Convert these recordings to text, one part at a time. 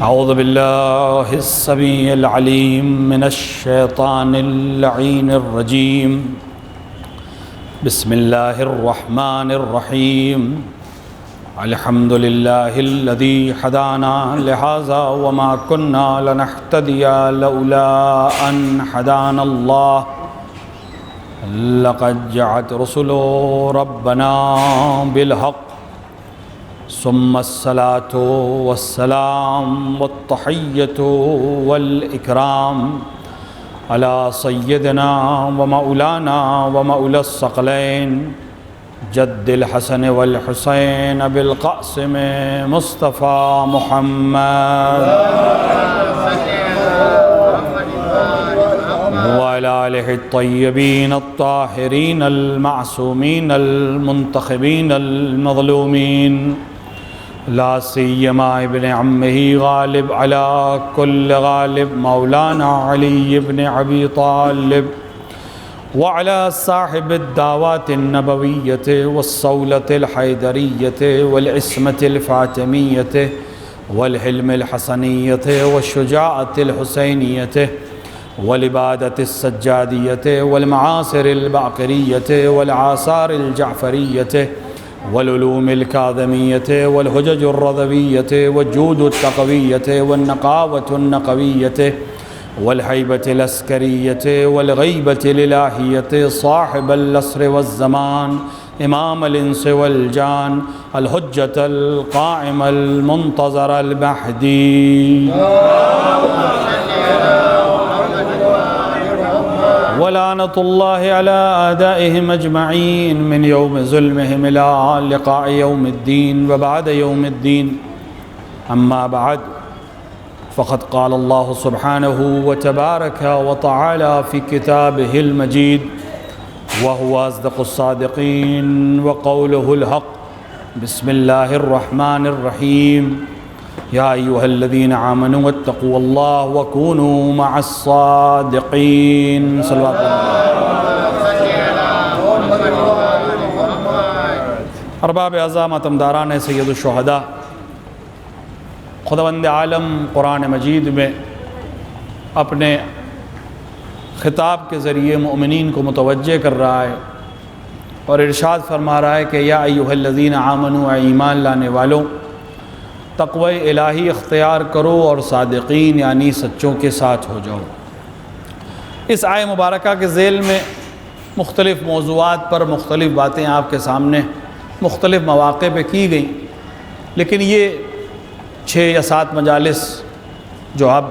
اعوذ باللہ السمیع العلیم من الشیطان اللعین الرجیم بسم اللہ الرحمن الرحیم الحمد للہ الذی ہدانا لہذا وما كنا لنہتدی لولا ان ہدانا اللہ لقد جاءت رسل ربنا بالحق ثم الصلاة والسلام والتحية والإكرام على سيدنا ومولانا ومولى الثقلين جد الحسن والحسين بالقاسم مصطفى محمد وعلى آله الطيبين الطاهرين المعصومين المنتخبين المظلومين لا سيما ابن عمه غالب على كل غالب مولانا علي بن أبي طالب وعلى صاحب الدعوات النبوية والصولة الحيدرية والعصمة الفاطمية والحلم الحسنية والشجاعة الحسينية والعبادة السجادية والمعاصر الباقرية والآثار الجعفرية والعلوم الكاظمية والحجج الرضوية والجود التقوية والنقاوة النقوية والهيبة العسكرية والغيبة الإلهية صاحب العصر والزمان إمام الإنس والجان الحجة القائم المنتظر المهدي ولعنة الله على أعدائهم أجمعين من يوم ظلمهم إلى لقاء يوم الدين وبعد يوم الدين أما بعد فقد قال الله سبحانه وتبارك وتعالى في كتابه المجيد وهو أصدق الصادقين وقوله الحق بسم الله الرحمن الرحيم يا أيها الذين آمنوا اتقوا الله وكونوا مع الصادقين صلوات ارباب اعظم اتمداران سید الشہداء، خداوند عالم قرآن مجید میں اپنے خطاب کے ذریعے مؤمنین کو متوجہ کر رہا ہے اور ارشاد فرما رہا ہے کہ یا ایھا الذین آمنوا، اے ایمان لانے والوں، تقوی الہی اختیار کرو اور صادقین یعنی سچوں کے ساتھ ہو جاؤ۔ اس آیہ مبارکہ کے ذیل میں مختلف موضوعات پر مختلف باتیں آپ کے سامنے مختلف مواقع پہ کی گئیں، لیکن یہ 6 یا 7 مجالس جو اب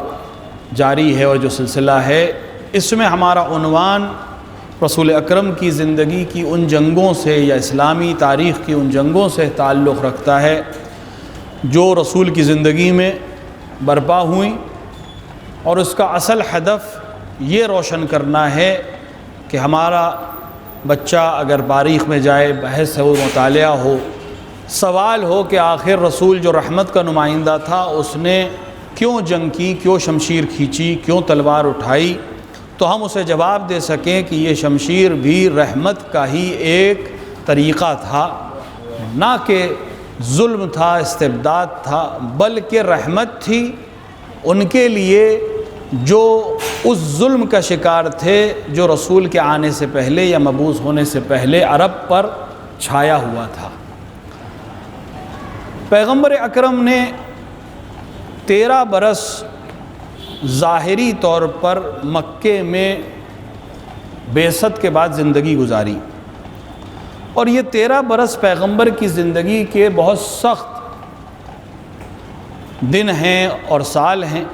جاری ہے اور جو سلسلہ ہے، اس میں ہمارا عنوان رسول اکرم کی زندگی کی ان جنگوں سے یا اسلامی تاریخ کی ان جنگوں سے تعلق رکھتا ہے جو رسول کی زندگی میں برپا ہوئیں، اور اس کا اصل ہدف یہ روشن کرنا ہے کہ ہمارا بچہ اگر تاریخ میں جائے، بحث ہو، مطالعہ ہو، سوال ہو کہ آخر رسول جو رحمت کا نمائندہ تھا اس نے کیوں جنگ کی، کیوں شمشیر کھینچی، کیوں تلوار اٹھائی، تو ہم اسے جواب دے سکیں کہ یہ شمشیر بھی رحمت کا ہی ایک طریقہ تھا، نہ کہ ظلم تھا، استبداد تھا، بلکہ رحمت تھی ان کے لیے جو اس ظلم کا شکار تھے جو رسول کے آنے سے پہلے یا مبعوث ہونے سے پہلے عرب پر چھایا ہوا تھا۔ پیغمبر اکرم نے 13 برس ظاہری طور پر مکے میں بعثت کے بعد زندگی گزاری، اور یہ 13 برس پیغمبر کی زندگی کے بہت سخت دن ہیں اور سال ہیں،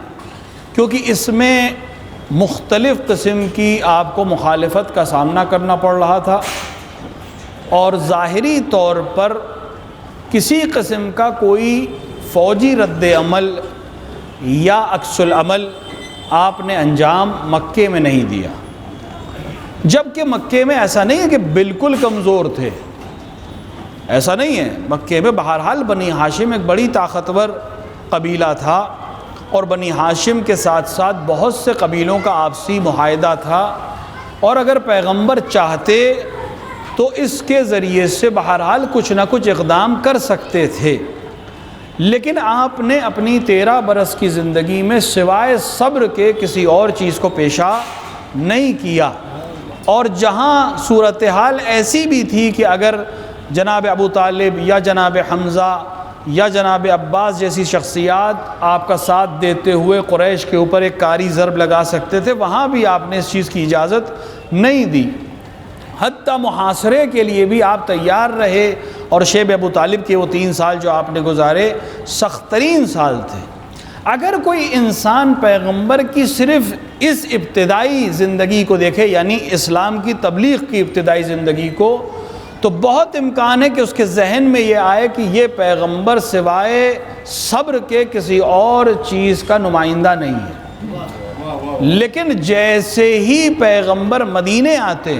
کیونکہ اس میں مختلف قسم کی آپ کو مخالفت کا سامنا کرنا پڑ رہا تھا، اور ظاہری طور پر کسی قسم کا کوئی فوجی رد عمل یا عکس العمل آپ نے انجام مکے میں نہیں دیا، جبکہ مکے میں ایسا نہیں ہے کہ بالکل کمزور تھے، ایسا نہیں ہے۔ مکے میں بہرحال بنی ہاشم ایک بڑی طاقتور قبیلہ تھا، اور بنی ہاشم کے ساتھ ساتھ بہت سے قبیلوں کا آپسی معاہدہ تھا، اور اگر پیغمبر چاہتے تو اس کے ذریعے سے بہرحال کچھ نہ کچھ اقدام کر سکتے تھے، لیکن آپ نے اپنی 13 برس کی زندگی میں سوائے صبر کے کسی اور چیز کو پیشہ نہیں کیا، اور جہاں صورتحال ایسی بھی تھی کہ اگر جناب ابو طالب یا جناب حمزہ یا جناب عباس جیسی شخصیات آپ کا ساتھ دیتے ہوئے قریش کے اوپر ایک کاری ضرب لگا سکتے تھے، وہاں بھی آپ نے اس چیز کی اجازت نہیں دی، حتیٰ محاصرے کے لیے بھی آپ تیار رہے، اور شیب ابو طالب کے وہ 3 سال جو آپ نے گزارے سخت ترین سال تھے۔ اگر کوئی انسان پیغمبر کی صرف اس ابتدائی زندگی کو دیکھے، یعنی اسلام کی تبلیغ کی ابتدائی زندگی کو، تو بہت امکان ہے کہ اس کے ذہن میں یہ آئے کہ یہ پیغمبر سوائے صبر کے کسی اور چیز کا نمائندہ نہیں ہے۔ لیکن جیسے ہی پیغمبر مدینے آتے،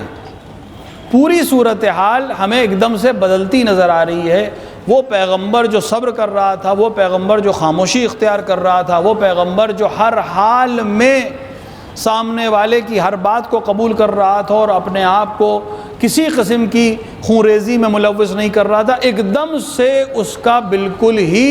پوری صورتحال ہمیں ایک دم سے بدلتی نظر آ رہی ہے۔ وہ پیغمبر جو صبر کر رہا تھا، وہ پیغمبر جو خاموشی اختیار کر رہا تھا، وہ پیغمبر جو ہر حال میں سامنے والے کی ہر بات کو قبول کر رہا تھا اور اپنے آپ کو کسی قسم کی خونریزی میں ملوث نہیں کر رہا تھا، ایک دم سے اس کا بالکل ہی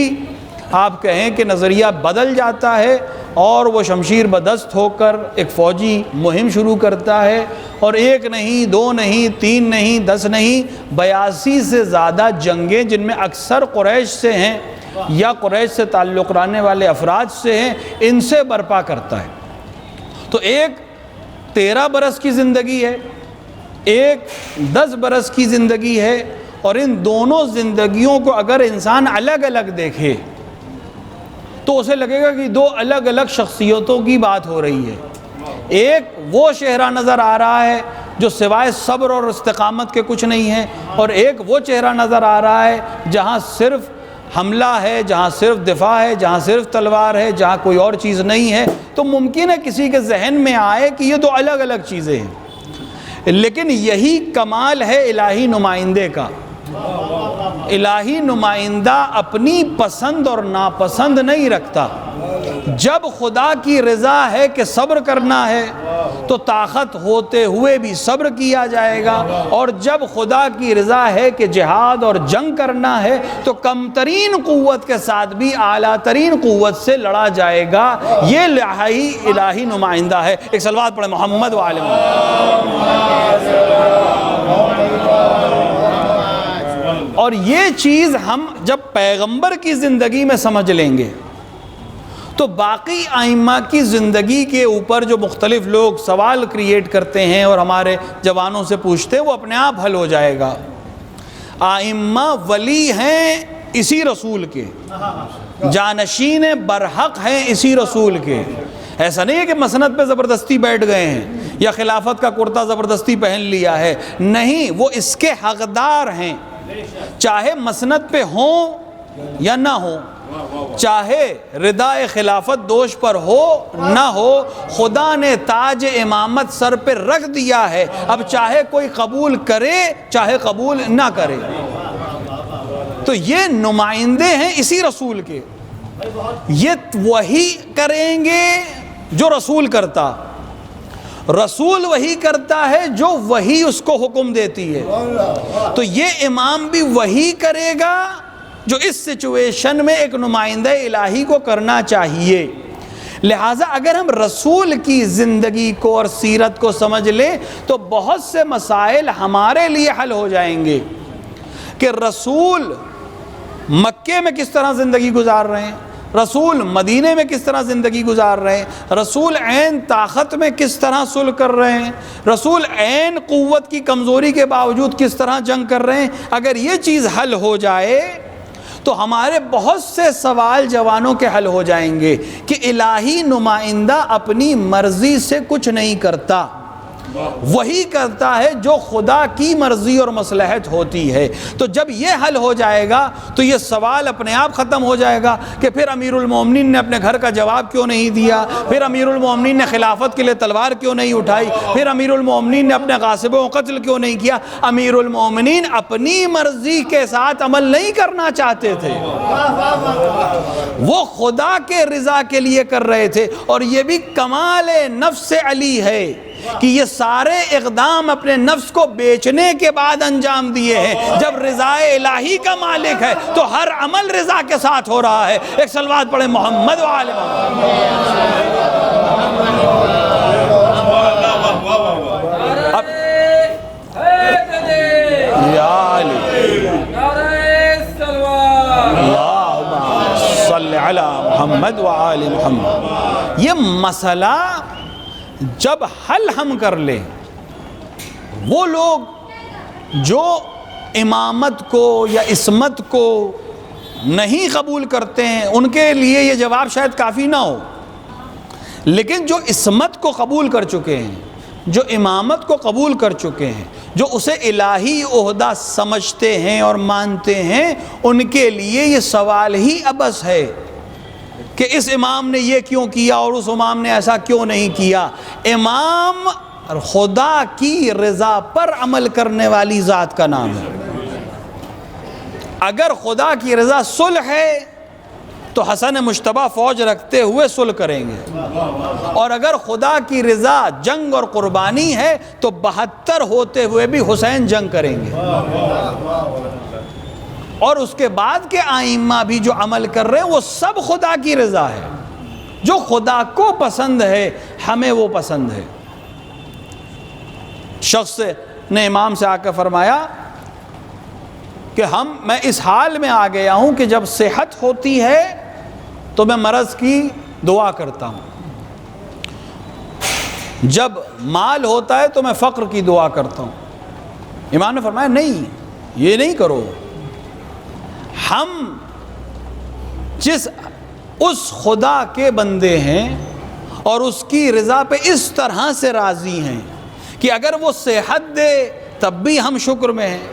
آپ کہیں کہ نظریہ بدل جاتا ہے، اور وہ شمشیر بدست ہو کر ایک فوجی مہم شروع کرتا ہے، اور 1 نہیں 2 نہیں 3 نہیں 10 نہیں 82 سے زیادہ جنگیں، جن میں اکثر قریش سے ہیں یا قریش سے تعلق رکھنے والے افراد سے ہیں، ان سے برپا کرتا ہے۔ تو ایک 13 برس کی زندگی ہے، ایک 10 برس کی زندگی ہے، اور ان دونوں زندگیوں کو اگر انسان الگ الگ دیکھے تو اسے لگے گا کہ 2 الگ الگ شخصیتوں کی بات ہو رہی ہے۔ ایک وہ چہرہ نظر آ رہا ہے جو سوائے صبر اور استقامت کے کچھ نہیں ہے، اور ایک وہ چہرہ نظر آ رہا ہے جہاں صرف حملہ ہے، جہاں صرف دفاع ہے، جہاں صرف تلوار ہے، جہاں کوئی اور چیز نہیں ہے۔ تو ممکن ہے کسی کے ذہن میں آئے کہ یہ 2 الگ الگ چیزیں ہیں، لیکن یہی کمال ہے الہی نمائندے کا۔ الہی نمائندہ اپنی پسند اور ناپسند نہیں رکھتا۔ جب خدا کی رضا ہے کہ صبر کرنا ہے تو طاقت ہوتے ہوئے بھی صبر کیا جائے گا، اور جب خدا کی رضا ہے کہ جہاد اور جنگ کرنا ہے تو کم ترین قوت کے ساتھ بھی اعلیٰ ترین قوت سے لڑا جائے گا۔ یہ الہی نمائندہ ہے۔ ایک صلوات پڑھیں محمد و آل محمد۔ اور یہ چیز ہم جب پیغمبر کی زندگی میں سمجھ لیں گے تو باقی ائمہ کی زندگی کے اوپر جو مختلف لوگ سوال کریٹ کرتے ہیں اور ہمارے جوانوں سے پوچھتے ہیں، وہ اپنے آپ حل ہو جائے گا۔ ائمہ ولی ہیں اسی رسول کے، جانشین برحق ہیں اسی رسول کے۔ ایسا نہیں ہے کہ مسند پہ زبردستی بیٹھ گئے ہیں یا خلافت کا کرتا زبردستی پہن لیا ہے، نہیں، وہ اس کے حقدار ہیں، چاہے مسند پہ ہوں یا نہ ہوں، چاہے ردائے خلافت دوش پر ہو نہ ہو، خدا نے تاج امامت سر پہ رکھ دیا ہے، اب چاہے کوئی قبول کرے چاہے قبول نہ کرے۔ تو یہ نمائندے ہیں اسی رسول کے، یہ وہی کریں گے جو رسول کرتا، رسول وہی کرتا ہے جو وہی اس کو حکم دیتی ہے، تو یہ امام بھی وہی کرے گا جو اس سچویشن میں ایک نمائندہ الہی کو کرنا چاہیے۔ لہٰذا اگر ہم رسول کی زندگی کو اور سیرت کو سمجھ لیں تو بہت سے مسائل ہمارے لیے حل ہو جائیں گے کہ رسول مکے میں کس طرح زندگی گزار رہے ہیں، رسول مدینے میں کس طرح زندگی گزار رہے ہیں، رسول عین طاقت میں کس طرح صلح کر رہے ہیں، رسول عین قوت کی کمزوری کے باوجود کس طرح جنگ کر رہے ہیں۔ اگر یہ چیز حل ہو جائے تو ہمارے بہت سے سوال جوانوں کے حل ہو جائیں گے کہ الہی نمائندہ اپنی مرضی سے کچھ نہیں کرتا، وہی کرتا ہے جو خدا کی مرضی اور مصلحت ہوتی ہے۔ تو جب یہ حل ہو جائے گا تو یہ سوال اپنے آپ ختم ہو جائے گا کہ پھر امیر المومنین نے اپنے گھر کا جواب کیوں نہیں دیا، پھر امیر المومنین نے خلافت کے لیے تلوار کیوں نہیں اٹھائی، پھر امیر المومنین نے اپنے غاصبوں کو قتل کیوں نہیں کیا۔ امیر المومنین اپنی مرضی کے ساتھ عمل نہیں کرنا چاہتے تھے، وہ خدا کے رضا کے لیے کر رہے تھے، اور یہ بھی کمال نفس علی ہے کہ یہ سارے اقدام اپنے نفس کو بیچنے کے بعد انجام دیے ہیں. جب رضا الہی کا مالک ہے تو ہر عمل رضا کے ساتھ ہو رہا ہے. ایک صلوات پڑھیں محمد و آل محمد و آل محمد. یہ مسئلہ جب حل ہم کر لیں، وہ لوگ جو امامت کو یا عصمت کو نہیں قبول کرتے ہیں ان کے لیے یہ جواب شاید کافی نہ ہو، لیکن جو عصمت کو قبول کر چکے ہیں، جو امامت کو قبول کر چکے ہیں، جو اسے الہی عہدہ سمجھتے ہیں اور مانتے ہیں، ان کے لیے یہ سوال ہی عبث ہے کہ اس امام نے یہ کیوں کیا اور اس امام نے ایسا کیوں نہیں کیا. امام خدا کی رضا پر عمل کرنے والی ذات کا نام ہے. اگر خدا کی رضا صلح ہے تو حسن مجتبیٰ فوج رکھتے ہوئے صلح کریں گے، اور اگر خدا کی رضا جنگ اور قربانی ہے تو 72 ہوتے ہوئے بھی حسین جنگ کریں گے. اور اس کے بعد کے ائمہ بھی جو عمل کر رہے ہیں وہ سب خدا کی رضا ہے. جو خدا کو پسند ہے ہمیں وہ پسند ہے. شخص نے امام سے آ کر فرمایا کہ میں اس حال میں آ گیا ہوں کہ جب صحت ہوتی ہے تو میں مرض کی دعا کرتا ہوں، جب مال ہوتا ہے تو میں فقر کی دعا کرتا ہوں. امام نے فرمایا نہیں، یہ نہیں کرو. ہم اس خدا کے بندے ہیں اور اس کی رضا پہ اس طرح سے راضی ہیں کہ اگر وہ صحت دے تب بھی ہم شکر میں ہیں،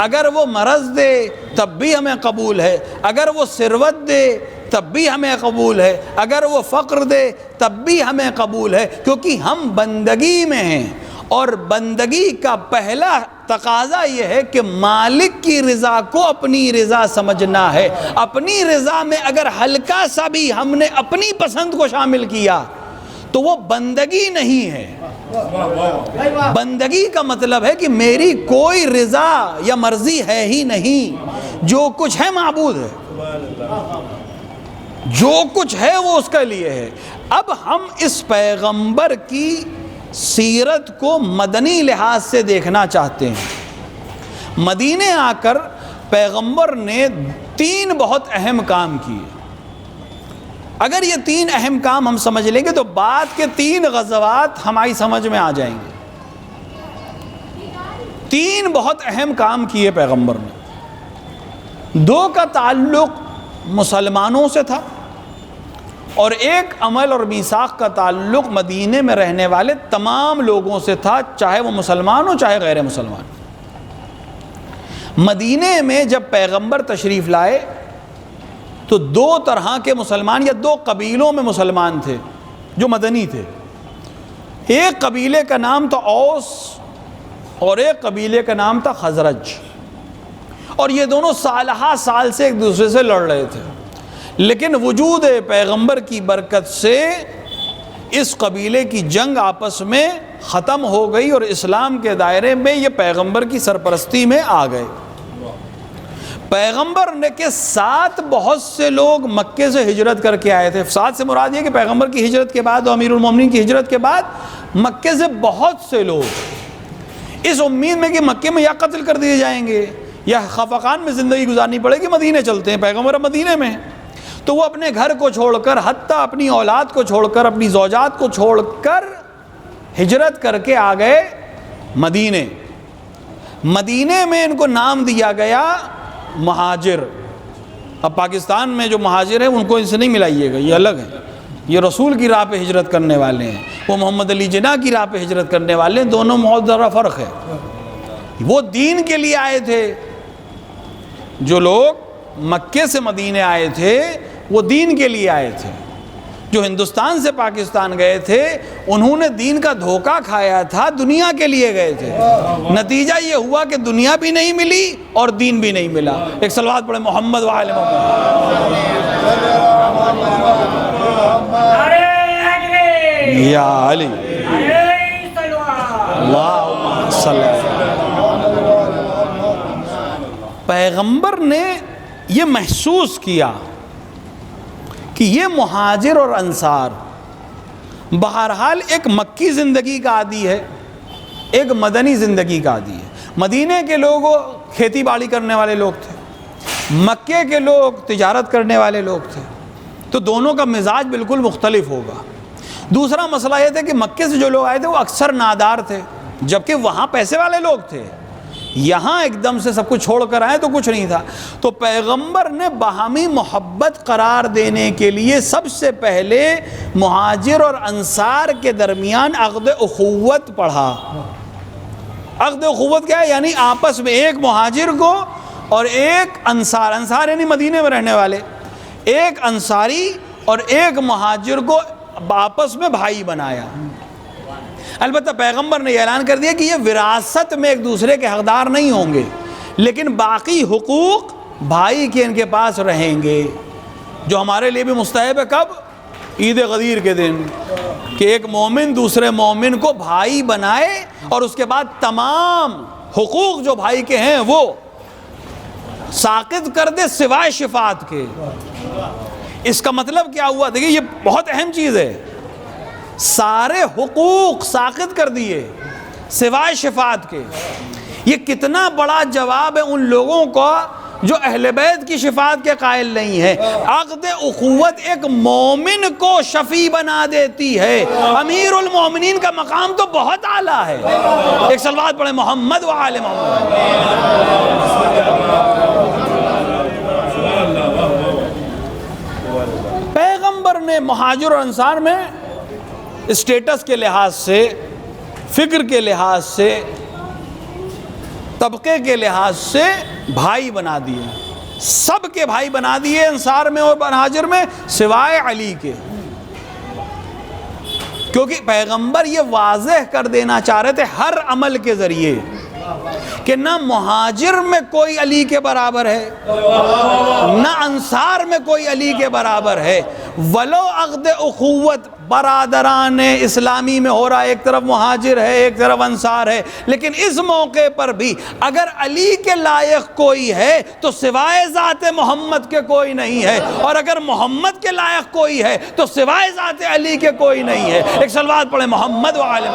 اگر وہ مرض دے تب بھی ہمیں قبول ہے، اگر وہ ثروت دے تب بھی ہمیں قبول ہے، اگر وہ فقر دے تب بھی ہمیں قبول ہے، کیونکہ ہم بندگی میں ہیں. اور بندگی کا پہلا تقاضا یہ ہے کہ مالک کی رضا کو اپنی رضا سمجھنا ہے. اپنی رضا میں اگر ہلکا سا بھی ہم نے اپنی پسند کو شامل کیا تو وہ بندگی نہیں ہے. بندگی کا مطلب ہے کہ میری کوئی رضا یا مرضی ہے ہی نہیں، جو کچھ ہے معبود ہے، جو کچھ ہے وہ اس کے لیے ہے. اب ہم اس پیغمبر کی سیرت کو مدنی لحاظ سے دیکھنا چاہتے ہیں. مدینے آ کر پیغمبر نے 3 بہت اہم کام کیے. اگر یہ 3 اہم کام ہم سمجھ لیں گے تو بعد کے 3 غزوات ہماری سمجھ میں آ جائیں گے. 3 بہت اہم کام کیے پیغمبر نے. 2 کا تعلق مسلمانوں سے تھا اور ایک عمل اور میثاق کا تعلق مدینے میں رہنے والے تمام لوگوں سے تھا، چاہے وہ مسلمان ہو چاہے غیر مسلمان. مدینے میں جب پیغمبر تشریف لائے تو 2 طرح کے مسلمان یا 2 قبیلوں میں مسلمان تھے جو مدنی تھے. ایک قبیلے کا نام تھا اوس اور ایک قبیلے کا نام تھا خزرج، اور یہ دونوں سالہ سال سے ایک دوسرے سے لڑ رہے تھے. لیکن وجود پیغمبر کی برکت سے اس قبیلے کی جنگ آپس میں ختم ہو گئی اور اسلام کے دائرے میں یہ پیغمبر کی سرپرستی میں آ گئے. پیغمبر نے کے ساتھ بہت سے لوگ مکے سے ہجرت کر کے آئے تھے. ساتھ سے مراد یہ کہ پیغمبر کی ہجرت کے بعد اور امیر المومنین کی ہجرت کے بعد مکے سے بہت سے لوگ اس امید میں کہ مکے میں یا قتل کر دیے جائیں گے یا خفقان میں زندگی گزارنی پڑے گی، مدینے چلتے ہیں. پیغمبر مدینے میں تو وہ اپنے گھر کو چھوڑ کر، حتیٰ اپنی اولاد کو چھوڑ کر، اپنی زوجات کو چھوڑ کر ہجرت کر کے آ گئے مدینے. مدینے میں ان کو نام دیا گیا مہاجر. اب پاکستان میں جو مہاجر ہیں ان کو ان سے نہیں ملائیے گا، یہ الگ ہیں. یہ رسول کی راہ پہ ہجرت کرنے والے ہیں، وہ محمد علی جناح کی راہ پہ ہجرت کرنے والے ہیں. دونوں بہت ذرا فرق ہے. وہ دین کے لیے آئے تھے. جو لوگ مکے سے مدینے آئے تھے وہ دین کے لیے آئے تھے. جو ہندوستان سے پاکستان گئے تھے انہوں نے دین کا دھوکہ کھایا تھا، دنیا کے لیے گئے تھے. نتیجہ یہ ہوا کہ دنیا بھی نہیں ملی اور دین بھی نہیں ملا. ایک صلوات پڑھیں محمد وآل محمد. یا علی. اللہم صلی پیغمبر نے یہ محسوس کیا کہ یہ مہاجر اور انصار بہرحال ایک مکی زندگی کا عادی ہے، ایک مدنی زندگی کا عادی ہے۔ مدینے کے لوگ کھیتی باڑی کرنے والے لوگ تھے، مکے کے لوگ تجارت کرنے والے لوگ تھے، تو دونوں کا مزاج بالکل مختلف ہوگا۔ دوسرا مسئلہ یہ تھا کہ مکے سے جو لوگ آئے تھے وہ اکثر نادار تھے، جبکہ وہاں پیسے والے لوگ تھے، یہاں ایک دم سے سب کچھ چھوڑ کر آئے تو کچھ نہیں تھا۔ تو پیغمبر نے باہمی محبت قرار دینے کے لیے سب سے پہلے مہاجر اور انصار کے درمیان عقد اخوت پڑھا۔ عقد اخوت کیا ہے؟ یعنی آپس میں ایک مہاجر کو اور ایک انصار یعنی مدینے میں رہنے والے، ایک انصاری اور ایک مہاجر کو آپس میں بھائی بنایا۔ البتہ پیغمبر نے اعلان کر دیا کہ یہ وراثت میں ایک دوسرے کے حقدار نہیں ہوں گے، لیکن باقی حقوق بھائی کے ان کے پاس رہیں گے، جو ہمارے لیے بھی مستحب ہے۔ کب؟ عید غدیر کے دن، کہ ایک مومن دوسرے مومن کو بھائی بنائے اور اس کے بعد تمام حقوق جو بھائی کے ہیں وہ ساقط کر دے سوائے شفاعت کے۔ اس کا مطلب کیا ہوا؟ دیکھیں یہ بہت اہم چیز ہے، سارے حقوق ساقط کر دیے سوائے شفاعت کے۔ یہ کتنا بڑا جواب ہے ان لوگوں کو جو اہل بیت کی شفاعت کے قائل نہیں ہے۔ عقد اخوت ایک مومن کو شفیع بنا دیتی ہے۔ امیر المومنین کا مقام تو بہت اعلیٰ ہے۔ ایک صلوات پڑھیں محمد و آل محمد۔ پیغمبر نے مہاجر اور انصار میں اسٹیٹس کے لحاظ سے، فکر کے لحاظ سے، طبقے کے لحاظ سے بھائی بنا دیے، سب کے بھائی بنا دیے انصار میں اور مہاجر میں سوائے علی کے، کیونکہ پیغمبر یہ واضح کر دینا چاہ رہے تھے ہر عمل کے ذریعے کہ نہ مہاجر میں کوئی علی کے برابر ہے، نہ انصار میں کوئی علی کے برابر ہے۔ ولو عقد اخوت برادران اسلامی میں ہو رہا ہے، ایک طرف مہاجر ہے ایک طرف انصار ہے، لیکن اس موقع پر بھی اگر علی کے لائق کوئی ہے تو سوائے ذات محمد کے کوئی نہیں ہے، اور اگر محمد کے لائق کوئی ہے تو سوائے ذات علی کے کوئی نہیں ہے۔ ایک صلوات پڑھیں محمد و آل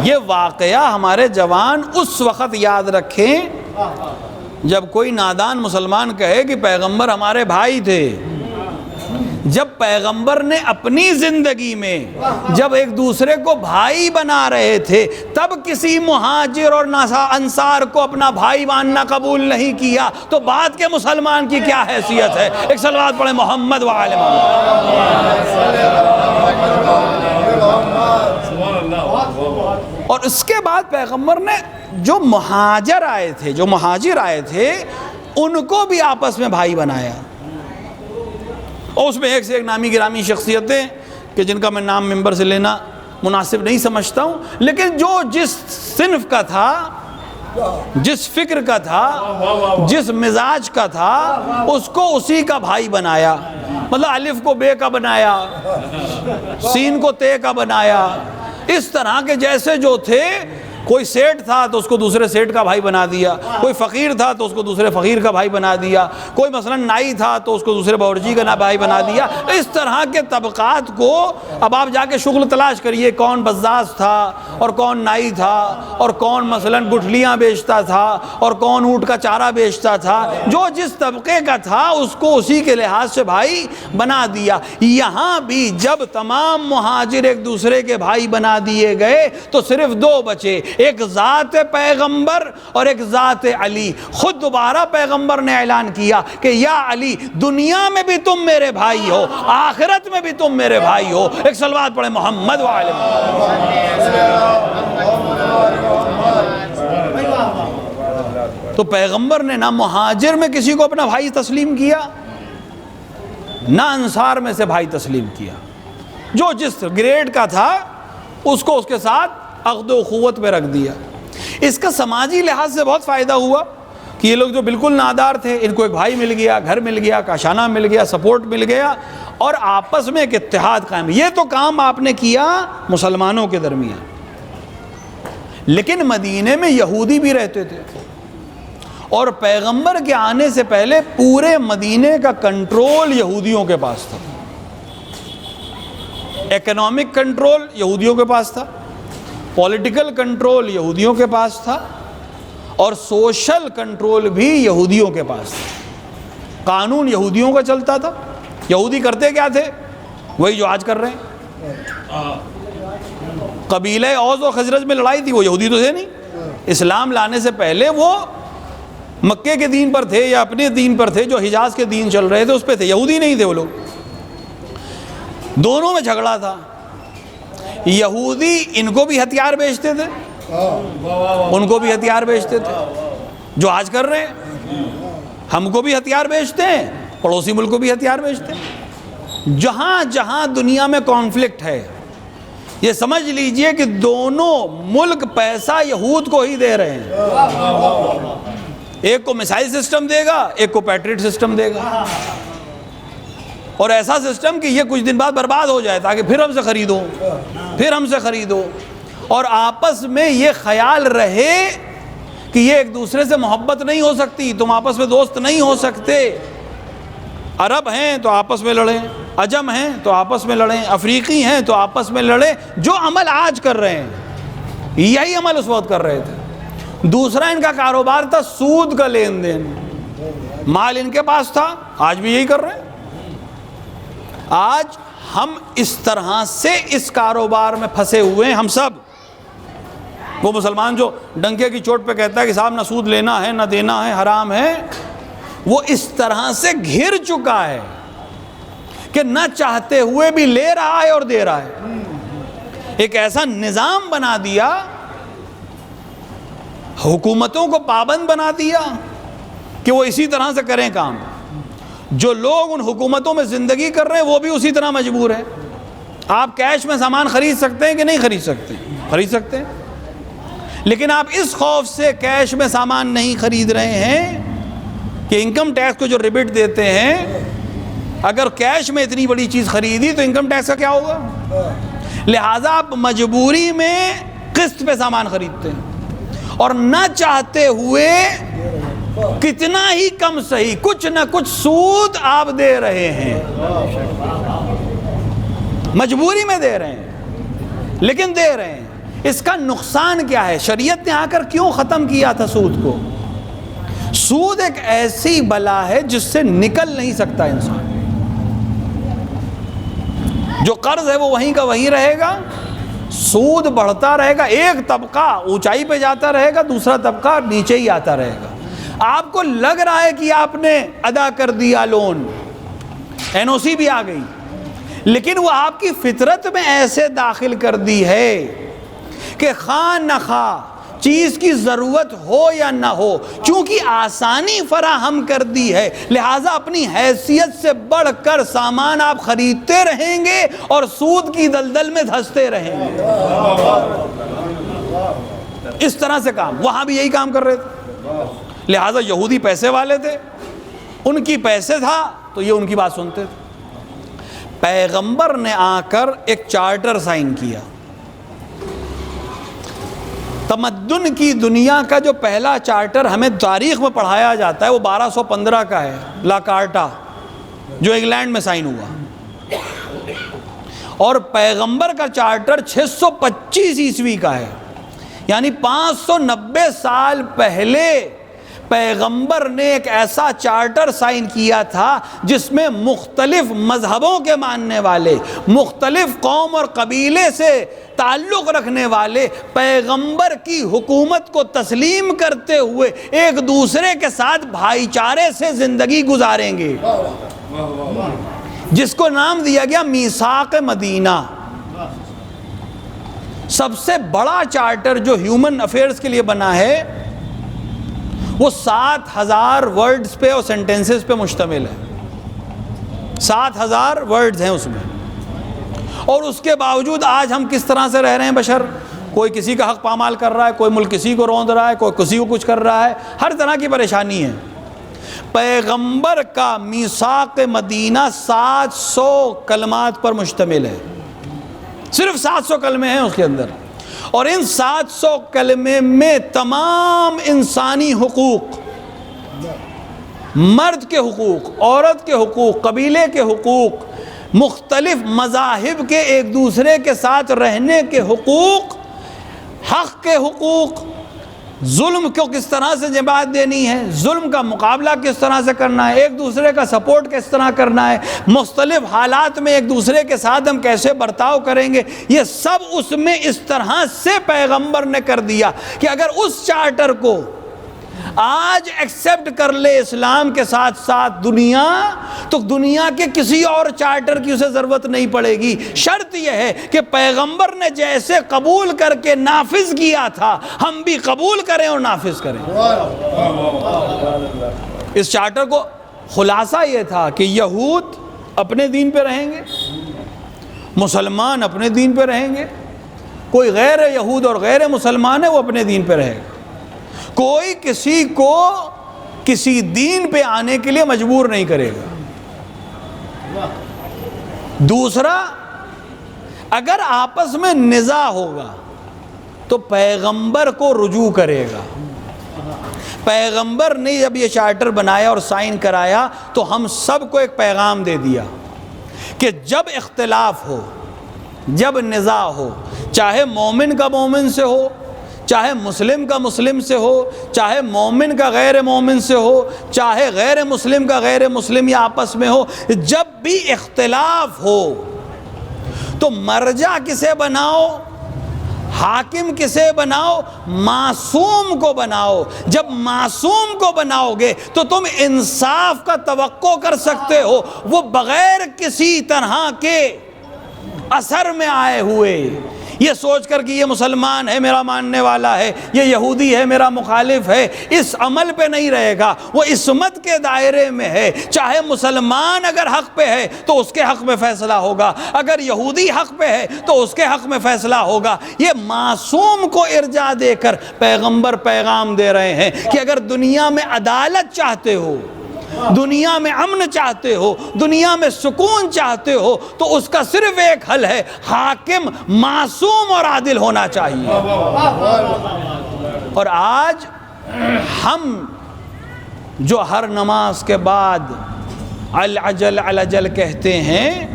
یہ واقعہ ہمارے جوان اس وقت یاد رکھیں جب کوئی نادان مسلمان کہے کہ پیغمبر ہمارے بھائی تھے۔ جب پیغمبر نے اپنی زندگی میں جب ایک دوسرے کو بھائی بنا رہے تھے تب کسی مہاجر اور انصار کو اپنا بھائی ماننا قبول نہیں کیا، تو بعد کے مسلمان کی کیا حیثیت ہے؟ ایک صلوات پڑھیں محمد و آل اور اس کے بعد پیغمبر نے جو مہاجر آئے تھے ان کو بھی آپس میں بھائی بنایا، اور اس میں ایک سے ایک نامی گرامی شخصیتیں کہ جن کا میں نام ممبر سے لینا مناسب نہیں سمجھتا ہوں، لیکن جو جس صنف کا تھا، جس فکر کا تھا، جس مزاج کا تھا، اس کو اسی کا بھائی بنایا۔ مطلب الف کو بے کا بنایا، سین کو تے کا بنایا، اس طرح کے جیسے جو تھے۔ کوئی سیٹ تھا تو اس کو دوسرے سیٹ کا بھائی بنا دیا، کوئی فقیر تھا تو اس کو دوسرے فقیر کا بھائی بنا دیا، کوئی مثلا نائی تھا تو اس کو دوسرے باورچی کا بھائی بنا دیا۔ اس طرح کے طبقات کو اب آپ جا کے شغل تلاش کریے، کون بزاز تھا اور کون نائی تھا اور کون مثلا گٹھلیاں بیچتا تھا اور کون اونٹ کا چارہ بیچتا تھا، جو جس طبقے کا تھا اس کو اسی کے لحاظ سے بھائی بنا دیا۔ یہاں بھی جب تمام مہاجر ایک دوسرے کے بھائی بنا دیے گئے تو صرف دو بچے، ایک ذات پیغمبر اور ایک ذات علی۔ خود دوبارہ پیغمبر نے اعلان کیا کہ یا علی دنیا میں بھی تم میرے بھائی ہو، آخرت میں بھی تم میرے بھائی ہو۔ ایک صلوات پڑھیں محمد و آل تو پیغمبر نے نہ مہاجر میں کسی کو اپنا بھائی تسلیم کیا، نہ انصار میں سے بھائی تسلیم کیا، جو جس گریڈ کا تھا اس کو اس کے ساتھ عقد و اخوت میں رکھ دیا۔ اس کا سماجی لحاظ سے بہت فائدہ ہوا کہ یہ لوگ جو بالکل نادار تھے، ان کو ایک بھائی مل گیا، گھر مل گیا، کاشانہ مل گیا، سپورٹ مل گیا، اور آپس میں ایک اتحاد قائم۔ یہ تو کام آپ نے کیا مسلمانوں کے درمیان، لیکن مدینے میں یہودی بھی رہتے تھے، اور پیغمبر کے آنے سے پہلے پورے مدینے کا کنٹرول یہودیوں کے پاس تھا۔ اکنامک کنٹرول یہودیوں کے پاس تھا، پولیٹیکل کنٹرول یہودیوں کے پاس تھا، اور سوشل کنٹرول بھی یہودیوں کے پاس تھا۔ قانون یہودیوں کا چلتا تھا۔ یہودی کرتے کیا تھے؟ وہی جو آج کر رہے ہیں۔ قبیلہ اوس و خزرج میں لڑائی تھی، وہ یہودی تو تھے نہیں۔ اسلام لانے سے پہلے وہ مکے کے دین پر تھے یا اپنے دین پر تھے، جو حجاز کے دین چل رہے تھے اس پہ تھے، یہودی نہیں تھے وہ لوگ۔ دونوں میں جھگڑا تھا۔ یہودی ان کو بھی ہتھیار بیچتے تھے، ان کو بھی ہتھیار بیچتے تھے، جو آج کر رہے ہیں۔ ہم کو بھی ہتھیار بیچتے ہیں، پڑوسی ملک کو بھی ہتھیار بیچتے ہیں۔ جہاں جہاں دنیا میں کانفلکٹ ہے، یہ سمجھ لیجئے کہ دونوں ملک پیسہ یہود کو ہی دے رہے ہیں۔ ایک کو میسائل سسٹم دے گا، ایک کو پیٹریٹ سسٹم دے گا، اور ایسا سسٹم کہ یہ کچھ دن بعد برباد ہو جائے تاکہ پھر ہم سے خریدو، پھر ہم سے خریدو، اور آپس میں یہ خیال رہے کہ یہ ایک دوسرے سے محبت نہیں ہو سکتی، تم آپس میں دوست نہیں ہو سکتے۔ عرب ہیں تو آپس میں لڑیں، عجم ہیں تو آپس میں لڑیں، افریقی ہیں تو آپس میں لڑیں۔ جو عمل آج کر رہے ہیں یہی عمل اس وقت کر رہے تھے۔ دوسرا ان کا کاروبار تھا سود کا لین دین، مال ان کے پاس تھا، آج بھی یہی کر رہے ہیں۔ آج ہم اس طرح سے اس کاروبار میں پھنسے ہوئے ہیں، ہم سب۔ وہ مسلمان جو ڈنکے کی چوٹ پہ کہتا ہے کہ صاحب نہ سود لینا ہے نہ دینا ہے، حرام ہے، وہ اس طرح سے گھر چکا ہے کہ نہ چاہتے ہوئے بھی لے رہا ہے اور دے رہا ہے۔ ایک ایسا نظام بنا دیا، حکومتوں کو پابند بنا دیا کہ وہ اسی طرح سے کریں کام۔ جو لوگ ان حکومتوں میں زندگی کر رہے ہیں وہ بھی اسی طرح مجبور ہیں۔ آپ کیش میں سامان خرید سکتے ہیں کہ نہیں خرید سکتے؟ خرید سکتے ہیں، لیکن آپ اس خوف سے کیش میں سامان نہیں خرید رہے ہیں کہ انکم ٹیکس کو جو ریبٹ دیتے ہیں، اگر کیش میں اتنی بڑی چیز خریدی تو انکم ٹیکس کا کیا ہوگا؟ لہٰذا آپ مجبوری میں قسط پہ سامان خریدتے ہیں، اور نہ چاہتے ہوئے کتنا ہی کم صحیح کچھ نہ کچھ سود آپ دے رہے ہیں، مجبوری میں دے رہے ہیں لیکن دے رہے ہیں۔ اس کا نقصان کیا ہے؟ شریعت نے آ کر کیوں ختم کیا تھا سود کو؟ سود ایک ایسی بلا ہے جس سے نکل نہیں سکتا انسان۔ جو قرض ہے وہ وہیں کا وہیں رہے گا، سود بڑھتا رہے گا، ایک طبقہ اونچائی پہ جاتا رہے گا، دوسرا طبقہ نیچے ہی آتا رہے گا۔ آپ کو لگ رہا ہے کہ آپ نے ادا کر دیا لون، این او سی بھی آ گئی، لیکن وہ آپ کی فطرت میں ایسے داخل کر دی ہے کہ خواہ نہ خواہ چیز کی ضرورت ہو یا نہ ہو، چونکہ آسانی فراہم کر دی ہے، لہٰذا اپنی حیثیت سے بڑھ کر سامان آپ خریدتے رہیں گے اور سود کی دلدل میں دھنستے رہیں گے۔ اس طرح سے کام، وہاں بھی یہی کام کر رہے تھے۔ لہٰذا یہودی پیسے والے تھے، ان کی پیسے تھا تو یہ ان کی بات سنتے تھے۔ پیغمبر نے آ کر ایک چارٹر سائن کیا۔ تمدن کی دنیا کا جو پہلا چارٹر ہمیں تاریخ میں پڑھایا جاتا ہے وہ 1215 کا ہے، لا کارٹا، جو انگلینڈ میں سائن ہوا، اور پیغمبر کا چارٹر 625 عیسوی کا ہے، یعنی 590 سال پہلے پیغمبر نے ایک ایسا چارٹر سائن کیا تھا جس میں مختلف مذہبوں کے ماننے والے، مختلف قوم اور قبیلے سے تعلق رکھنے والے پیغمبر کی حکومت کو تسلیم کرتے ہوئے ایک دوسرے کے ساتھ بھائی چارے سے زندگی گزاریں گے، جس کو نام دیا گیا میثاق مدینہ۔ سب سے بڑا چارٹر جو ہیومن افیئرز کے لیے بنا ہے وہ 7000 ورڈز پہ اور سینٹنسز پہ مشتمل ہے۔ 7000 ورڈز ہیں اس میں، اور اس کے باوجود آج ہم کس طرح سے رہ رہے ہیں بشر؟ کوئی کسی کا حق پامال کر رہا ہے، کوئی ملک کسی کو روند رہا ہے، کوئی کسی کو کچھ کر رہا ہے، ہر طرح کی پریشانی ہے۔ پیغمبر کا میثاق مدینہ 700 کلمات پر مشتمل ہے، صرف 700 کلمے ہیں اس کے اندر، اور ان 700 کلمے میں تمام انسانی حقوق، مرد کے حقوق، عورت کے حقوق، قبیلے کے حقوق، مختلف مذاہب کے ایک دوسرے کے ساتھ رہنے کے حقوق، حق کے حقوق، ظلم کو کس طرح سے جواب دینی ہے، ظلم کا مقابلہ کس طرح سے کرنا ہے، ایک دوسرے کا سپورٹ کس طرح کرنا ہے، مختلف حالات میں ایک دوسرے کے ساتھ ہم کیسے برتاؤ کریں گے، یہ سب اس میں اس طرح سے پیغمبر نے کر دیا کہ اگر اس چارٹر کو آج ایکسیپٹ کر لے اسلام کے ساتھ ساتھ دنیا، تو دنیا کے کسی اور چارٹر کی اسے ضرورت نہیں پڑے گی۔ شرط یہ ہے کہ پیغمبر نے جیسے قبول کر کے نافذ کیا تھا، ہم بھی قبول کریں اور نافذ کریں۔ اس چارٹر کو خلاصہ یہ تھا کہ یہود اپنے دین پہ رہیں گے، مسلمان اپنے دین پہ رہیں گے، کوئی غیر یہود اور غیر مسلمان ہے وہ اپنے دین پہ رہے گا، کوئی کسی کو کسی دین پہ آنے کے لیے مجبور نہیں کرے گا۔ دوسرا، اگر آپس میں نزاع ہوگا تو پیغمبر کو رجوع کرے گا۔ پیغمبر نے جب یہ چارٹر بنایا اور سائن کرایا تو ہم سب کو ایک پیغام دے دیا کہ جب اختلاف ہو، جب نزاع ہو، چاہے مومن کا مومن سے ہو، چاہے مسلم کا مسلم سے ہو، چاہے مومن کا غیر مومن سے ہو، چاہے غیر مسلم کا غیر مسلم یا آپس میں ہو، جب بھی اختلاف ہو تو مرجع کسے بناؤ، حاکم کسے بناؤ، معصوم کو بناؤ۔ جب معصوم کو بناؤ گے تو تم انصاف کا توقع کر سکتے ہو، وہ بغیر کسی طرح کے اثر میں آئے ہوئے، یہ سوچ کر کہ یہ مسلمان ہے میرا ماننے والا ہے، یہ یہودی ہے میرا مخالف ہے، اس عمل پہ نہیں رہے گا، وہ عصمت کے دائرے میں ہے۔ چاہے مسلمان اگر حق پہ ہے تو اس کے حق میں فیصلہ ہوگا، اگر یہودی حق پہ ہے تو اس کے حق میں فیصلہ ہوگا۔ یہ معصوم کو ارجاء دے کر پیغمبر پیغام دے رہے ہیں کہ اگر دنیا میں عدالت چاہتے ہو، دنیا میں امن چاہتے ہو، دنیا میں سکون چاہتے ہو، تو اس کا صرف ایک حل ہے، حاکم معصوم اور عادل ہونا چاہیے۔ اور آج ہم جو ہر نماز کے بعد العجل العجل کہتے ہیں،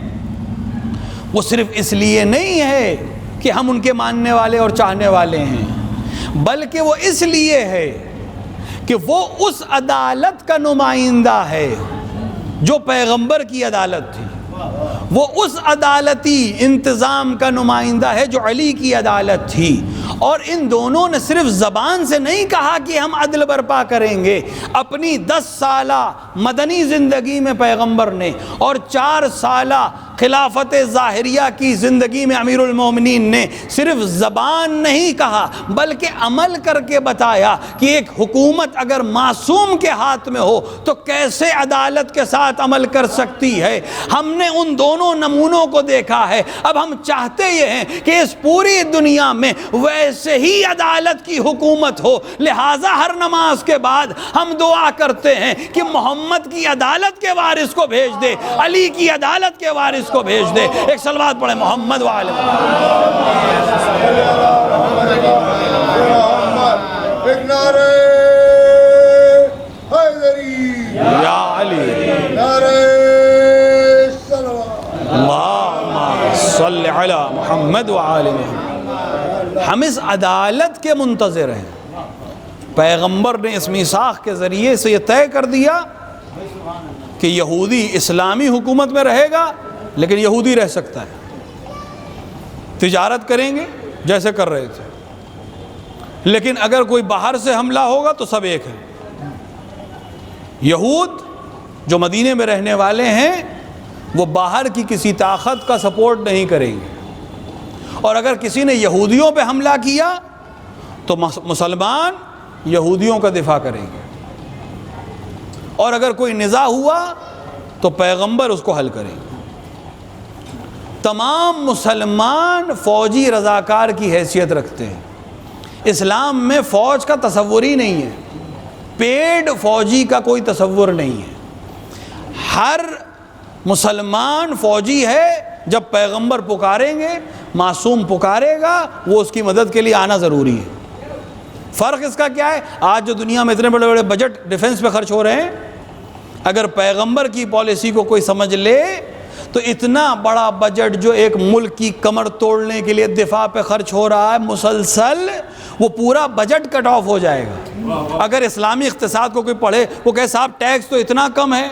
وہ صرف اس لیے نہیں ہے کہ ہم ان کے ماننے والے اور چاہنے والے ہیں، بلکہ وہ اس لیے ہے کہ وہ اس عدالت کا نمائندہ ہے جو پیغمبر کی عدالت تھی، وہ اس عدالتی انتظام کا نمائندہ ہے جو علی کی عدالت تھی۔ اور ان دونوں نے صرف زبان سے نہیں کہا کہ ہم عدل برپا کریں گے، اپنی 10 سالہ مدنی زندگی میں پیغمبر نے اور 4 سالہ خلافت ظاہریہ کی زندگی میں امیر المومنین نے صرف زبان نہیں کہا بلکہ عمل کر کے بتایا کہ ایک حکومت اگر معصوم کے ہاتھ میں ہو تو کیسے عدالت کے ساتھ عمل کر سکتی ہے۔ ہم نے ان دونوں نمونوں کو دیکھا ہے، اب ہم چاہتے یہ ہیں کہ اس پوری دنیا میں ویسے ہی عدالت کی حکومت ہو، لہٰذا ہر نماز کے بعد ہم دعا کرتے ہیں کہ محمد کی عدالت کے وارث کو بھیج دے، علی کی عدالت کے وارث کو بھیج دے۔ ایک صلوات پڑھیں محمد وآلہ یا علی، اللہم صلی علی محمد وآلہ محمد۔ ہم اس عدالت کے منتظر ہیں۔ پیغمبر نے اس میثاق کے ذریعے سے یہ طے کر دیا کہ یہودی اسلامی حکومت میں رہے گا، لیکن یہودی رہ سکتا ہے، تجارت کریں گے جیسے کر رہے تھے، لیکن اگر کوئی باہر سے حملہ ہوگا تو سب ایک ہے۔ یہود جو مدینے میں رہنے والے ہیں وہ باہر کی کسی طاقت کا سپورٹ نہیں کریں گے، اور اگر کسی نے یہودیوں پہ حملہ کیا تو مسلمان یہودیوں کا دفاع کریں گے، اور اگر کوئی نزاع ہوا تو پیغمبر اس کو حل کریں گے۔ تمام مسلمان فوجی رضاکار کی حیثیت رکھتے ہیں. اسلام میں فوج کا تصور ہی نہیں ہے، پیڈ فوجی کا کوئی تصور نہیں ہے. ہر مسلمان فوجی ہے. جب پیغمبر پکاریں گے، معصوم پکارے گا، وہ اس کی مدد کے لیے آنا ضروری ہے. فرق اس کا کیا ہے؟ آج جو دنیا میں اتنے بڑے بڑے بجٹ ڈیفنس پہ خرچ ہو رہے ہیں، اگر پیغمبر کی پالیسی کو کوئی سمجھ لے تو اتنا بڑا بجٹ جو ایک ملک کی کمر توڑنے کے لیے دفاع پہ خرچ ہو رہا ہے مسلسل، وہ پورا بجٹ کٹ آف ہو جائے گا. اگر اسلامی اقتصاد کو کوئی پڑھے، وہ کہے صاحب ٹیکس تو اتنا کم ہے،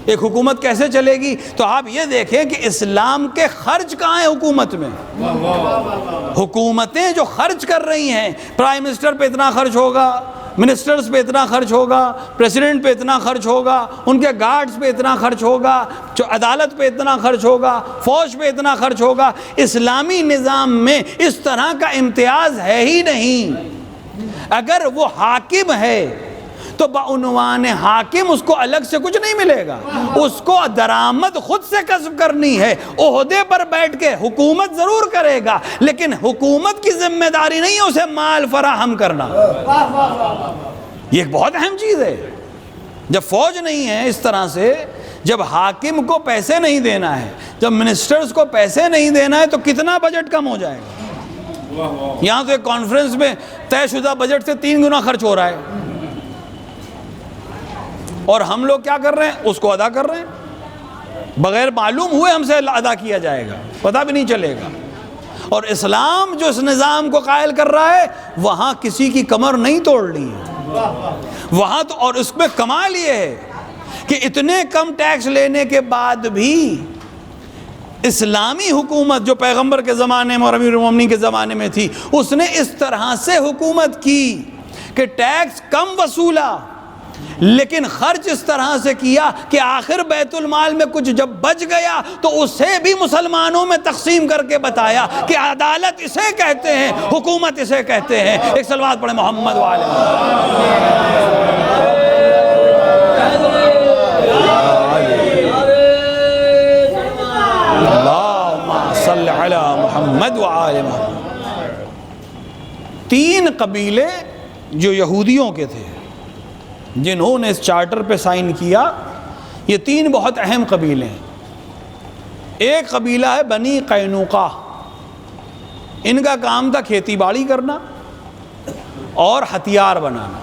ایک حکومت کیسے چلے گی؟ تو آپ یہ دیکھیں کہ اسلام کے خرچ کہاں ہیں حکومت میں. حکومتیں جو خرچ کر رہی ہیں، پرائم منسٹر پہ اتنا خرچ ہوگا، منسٹرز پہ اتنا خرچ ہوگا، پریزیڈنٹ پہ اتنا خرچ ہوگا، ان کے گارڈز پہ اتنا خرچ ہوگا، جو عدالت پہ اتنا خرچ ہوگا، فوج پہ اتنا خرچ ہوگا. اسلامی نظام میں اس طرح کا امتیاز ہے ہی نہیں. اگر وہ حاکم ہے تو بعنوان حاکم اس کو الگ سے کچھ نہیں ملے گا، اس کو درآمد خود سے کسب کرنی ہے. عہدے پر بیٹھ کے حکومت ضرور کرے گا، لیکن حکومت کی ذمہ داری نہیں ہے اسے مال فراہم کرنا. یہ ایک بہت اہم چیز ہے. جب فوج نہیں ہے اس طرح سے، جب حاکم کو پیسے نہیں دینا ہے، جب منسٹرز کو پیسے نہیں دینا ہے، تو کتنا بجٹ کم ہو جائے گا. یہاں تو ایک کانفرنس میں طے شدہ بجٹ سے 3 گنا خرچ ہو رہا ہے، اور ہم لوگ کیا کر رہے ہیں؟ اس کو ادا کر رہے ہیں بغیر معلوم ہوئے. ہم سے ادا کیا جائے گا، پتہ بھی نہیں چلے گا. اور اسلام جو اس نظام کو قائل کر رہا ہے، وہاں کسی کی کمر نہیں توڑنی ہے وہاں تو. اور اس میں کمال یہ ہے کہ اتنے کم ٹیکس لینے کے بعد بھی اسلامی حکومت جو پیغمبر کے زمانے میں اور امیر المومنین کے زمانے میں تھی، اس نے اس طرح سے حکومت کی کہ ٹیکس کم وصولا، لیکن خرچ اس طرح سے کیا کہ آخر بیت المال میں کچھ جب بچ گیا تو اسے بھی مسلمانوں میں تقسیم کر کے بتایا کہ عدالت اسے کہتے ہیں، حکومت اسے کہتے ہیں. ایک صلوات پڑھیں محمد وآلہ اللہم صلی علی محمد وآلہ محمد. 3 قبیلے جو یہودیوں کے تھے جنہوں نے اس چارٹر پہ سائن کیا، یہ 3 بہت اہم قبیلے ہیں. ایک قبیلہ ہے بنی قینوقہ، ان کا کام تھا کھیتی باڑی کرنا اور ہتھیار بنانا.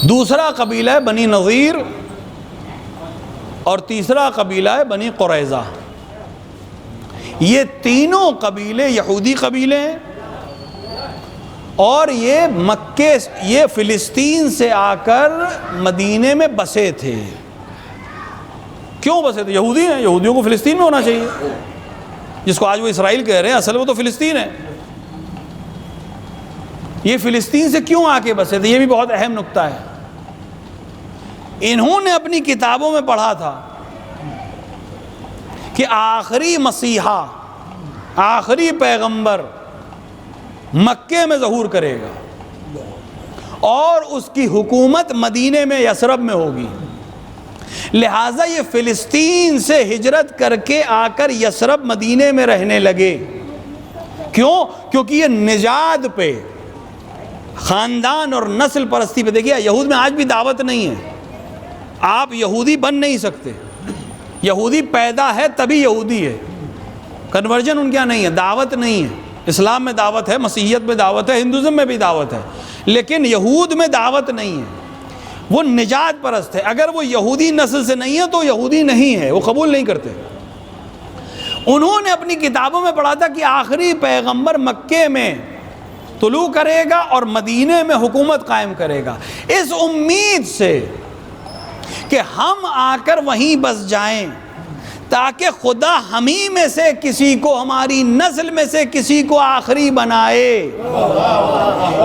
دوسرا قبیلہ ہے بنی نذیر، اور تیسرا قبیلہ ہے بنی قریظہ. یہ تینوں قبیلے یہودی قبیلے ہیں، اور یہ فلسطین سے آ کر مدینے میں بسے تھے. کیوں بسے تھے؟ یہودی ہیں، یہودیوں کو فلسطین میں ہونا چاہیے. جس کو آج وہ اسرائیل کہہ رہے ہیں، اصل وہ تو فلسطین ہے. یہ فلسطین سے کیوں آ کے بسے تھے؟ یہ بھی بہت اہم نکتہ ہے. انہوں نے اپنی کتابوں میں پڑھا تھا کہ آخری مسیحا، آخری پیغمبر مکے میں ظہور کرے گا، اور اس کی حکومت مدینے میں یثرب میں ہوگی. لہٰذا یہ فلسطین سے ہجرت کر کے آ کر یثرب مدینے میں رہنے لگے. کیوں؟ کیونکہ یہ نژاد پہ، خاندان اور نسل پرستی پہ. دیکھیے یہود میں آج بھی دعوت نہیں ہے، آپ یہودی بن نہیں سکتے. یہودی پیدا ہے تبھی یہودی ہے، کنورجن ان کے یہاں نہیں ہے، دعوت نہیں ہے. اسلام میں دعوت ہے، مسیحیت میں دعوت ہے، ہندوازم میں بھی دعوت ہے، لیکن یہود میں دعوت نہیں ہے. وہ نجات پرست ہے. اگر وہ یہودی نسل سے نہیں ہے تو یہودی نہیں ہے، وہ قبول نہیں کرتے. انہوں نے اپنی کتابوں میں پڑھا تھا کہ آخری پیغمبر مکے میں طلوع کرے گا اور مدینے میں حکومت قائم کرے گا، اس امید سے کہ ہم آ کر وہیں بس جائیں تاکہ خدا ہمیں میں سے کسی کو، ہماری نسل میں سے کسی کو آخری بنائے.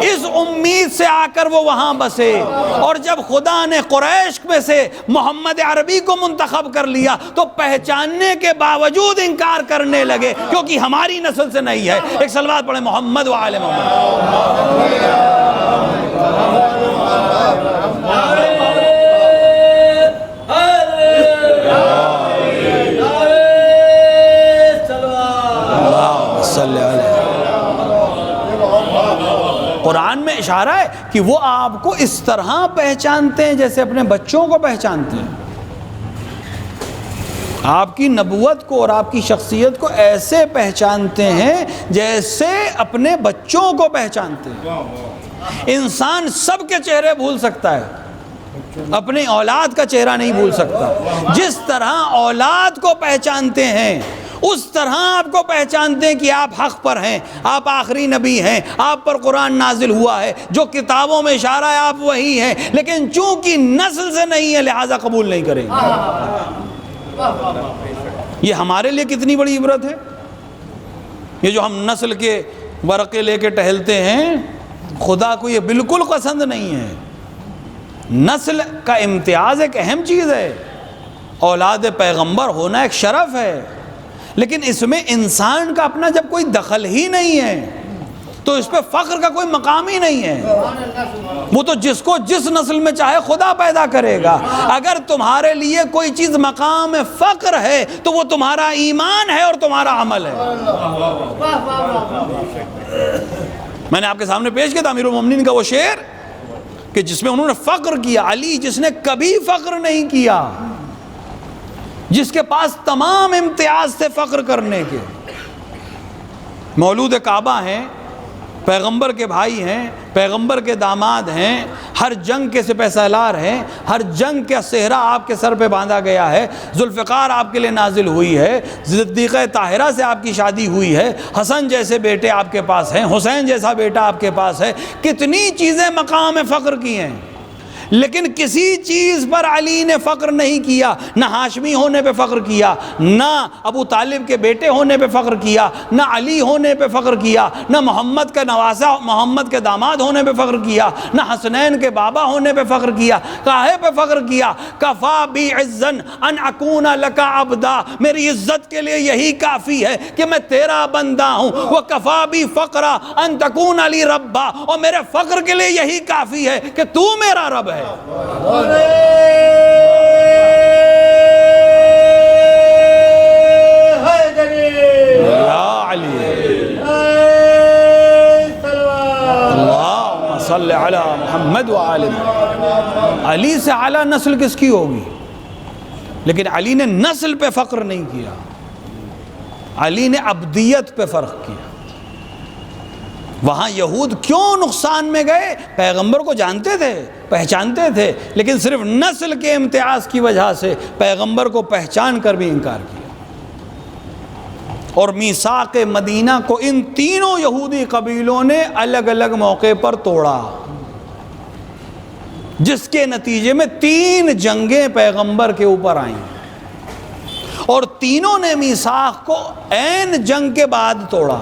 اس امید سے آ کر وہ وہاں بسے. اور جب خدا نے قریش میں سے محمد عربی کو منتخب کر لیا تو پہچاننے کے باوجود انکار کرنے لگے کیونکہ ہماری نسل سے نہیں ہے. ایک صلوات پڑھیں محمد وآل محمد. کہ وہ آپ کو اس طرح پہچانتے ہیں جیسے اپنے بچوں کو پہچانتے ہیں. آپ کی نبوت کو اور آپ کی شخصیت کو ایسے پہچانتے ہیں جیسے اپنے بچوں کو پہچانتے ہیں. انسان سب کے چہرے بھول سکتا ہے، اپنی اولاد کا چہرہ نہیں بھول سکتا. جس طرح اولاد کو پہچانتے ہیں اس طرح آپ کو پہچانتے ہیں کہ آپ حق پر ہیں، آپ آخری نبی ہیں، آپ پر قرآن نازل ہوا ہے، جو کتابوں میں اشارہ ہے آپ وہی ہیں، لیکن چونکہ نسل سے نہیں ہے لہٰذا قبول نہیں کریں گے. یہ ہمارے لیے کتنی بڑی عبرت ہے. یہ جو ہم نسل کے ورقے لے کے ٹہلتے ہیں، خدا کو یہ بالکل پسند نہیں ہے. نسل کا امتیاز ایک اہم چیز ہے، اولاد پیغمبر ہونا ایک شرف ہے، لیکن اس میں انسان کا اپنا جب کوئی دخل ہی نہیں ہے تو اس پہ فخر کا کوئی مقام ہی نہیں ہے. وہ تو جس کو جس نسل میں چاہے خدا پیدا کرے گا. اگر تمہارے لیے کوئی چیز مقام فخر ہے تو وہ تمہارا ایمان ہے اور تمہارا عمل ہے. میں نے آپ کے سامنے پیش کیا تھا امیر المومنین کا وہ شعر کہ جس میں انہوں نے فخر کیا. علی جس نے کبھی فخر نہیں کیا، جس کے پاس تمام امتیاز تھے فخر کرنے کے. مولود کعبہ ہیں، پیغمبر کے بھائی ہیں، پیغمبر کے داماد ہیں، ہر جنگ کے سپہ سالار ہیں، ہر جنگ کا صحرا آپ کے سر پہ باندھا گیا ہے، ذوالفقار آپ کے لیے نازل ہوئی ہے، صدیقہ طاہرہ سے آپ کی شادی ہوئی ہے، حسن جیسے بیٹے آپ کے پاس ہیں، حسین جیسا بیٹا آپ کے پاس ہے. کتنی چیزیں مقام فخر کی ہیں، لیکن کسی چیز پر علی نے فخر نہیں کیا. نہ ہاشمی ہونے پہ فخر کیا، نہ ابو طالب کے بیٹے ہونے پہ فخر کیا، نہ علی ہونے پہ فخر کیا، نہ محمد کا نواسا محمد کے داماد ہونے پہ فخر کیا، نہ حسنین کے بابا ہونے پہ فخر کیا. کاہے پہ فخر کیا؟ کفا بی عزن ان اکون لکا عبدا، میری عزت کے لیے یہی کافی ہے کہ میں تیرا بندہ ہوں. وہ کفا بی فقرا ان تکون علی ربا، اور میرے فخر کے لیے یہی کافی ہے کہ تو میرا رب ہے. اللہم صلی علی محمد وآل محمد. علی سے اعلیٰ نسل کس کی ہوگی؟ لیکن علی نے نسل پہ فخر نہیں کیا، علی نے عبدیت پہ فرق کیا. وہاں یہود کیوں نقصان میں گئے؟ پیغمبر کو جانتے تھے، پہچانتے تھے، لیکن صرف نسل کے امتیاز کی وجہ سے پیغمبر کو پہچان کر بھی انکار کیا. اور میثاق مدینہ کو ان تینوں یہودی قبیلوں نے الگ الگ موقع پر توڑا، جس کے نتیجے میں 3 جنگیں پیغمبر کے اوپر آئیں، اور تینوں نے میثاق کو عین جنگ کے بعد توڑا.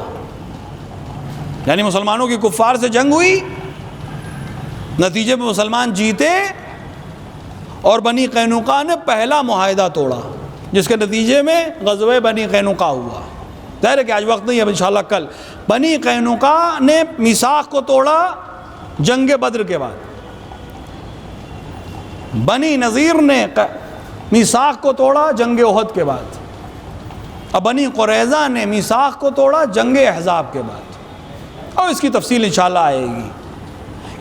یعنی مسلمانوں کی کفار سے جنگ ہوئی، نتیجے میں مسلمان جیتے، اور بنی قینقاع نے پہلا معاہدہ توڑا، جس کے نتیجے میں غزوہ بنی قینقاع ہوا. ظاہر ہے کہ آج وقت نہیں ہے، انشاءاللہ کل. بنی قینقاع نے میثاق کو توڑا جنگ بدر کے بعد، بنی نذیر نے میثاق کو توڑا جنگ احد کے بعد، اور بنی قریظہ نے میثاق کو توڑا جنگ احزاب کے بعد. اور اس کی تفصیل انشاءاللہ آئے گی.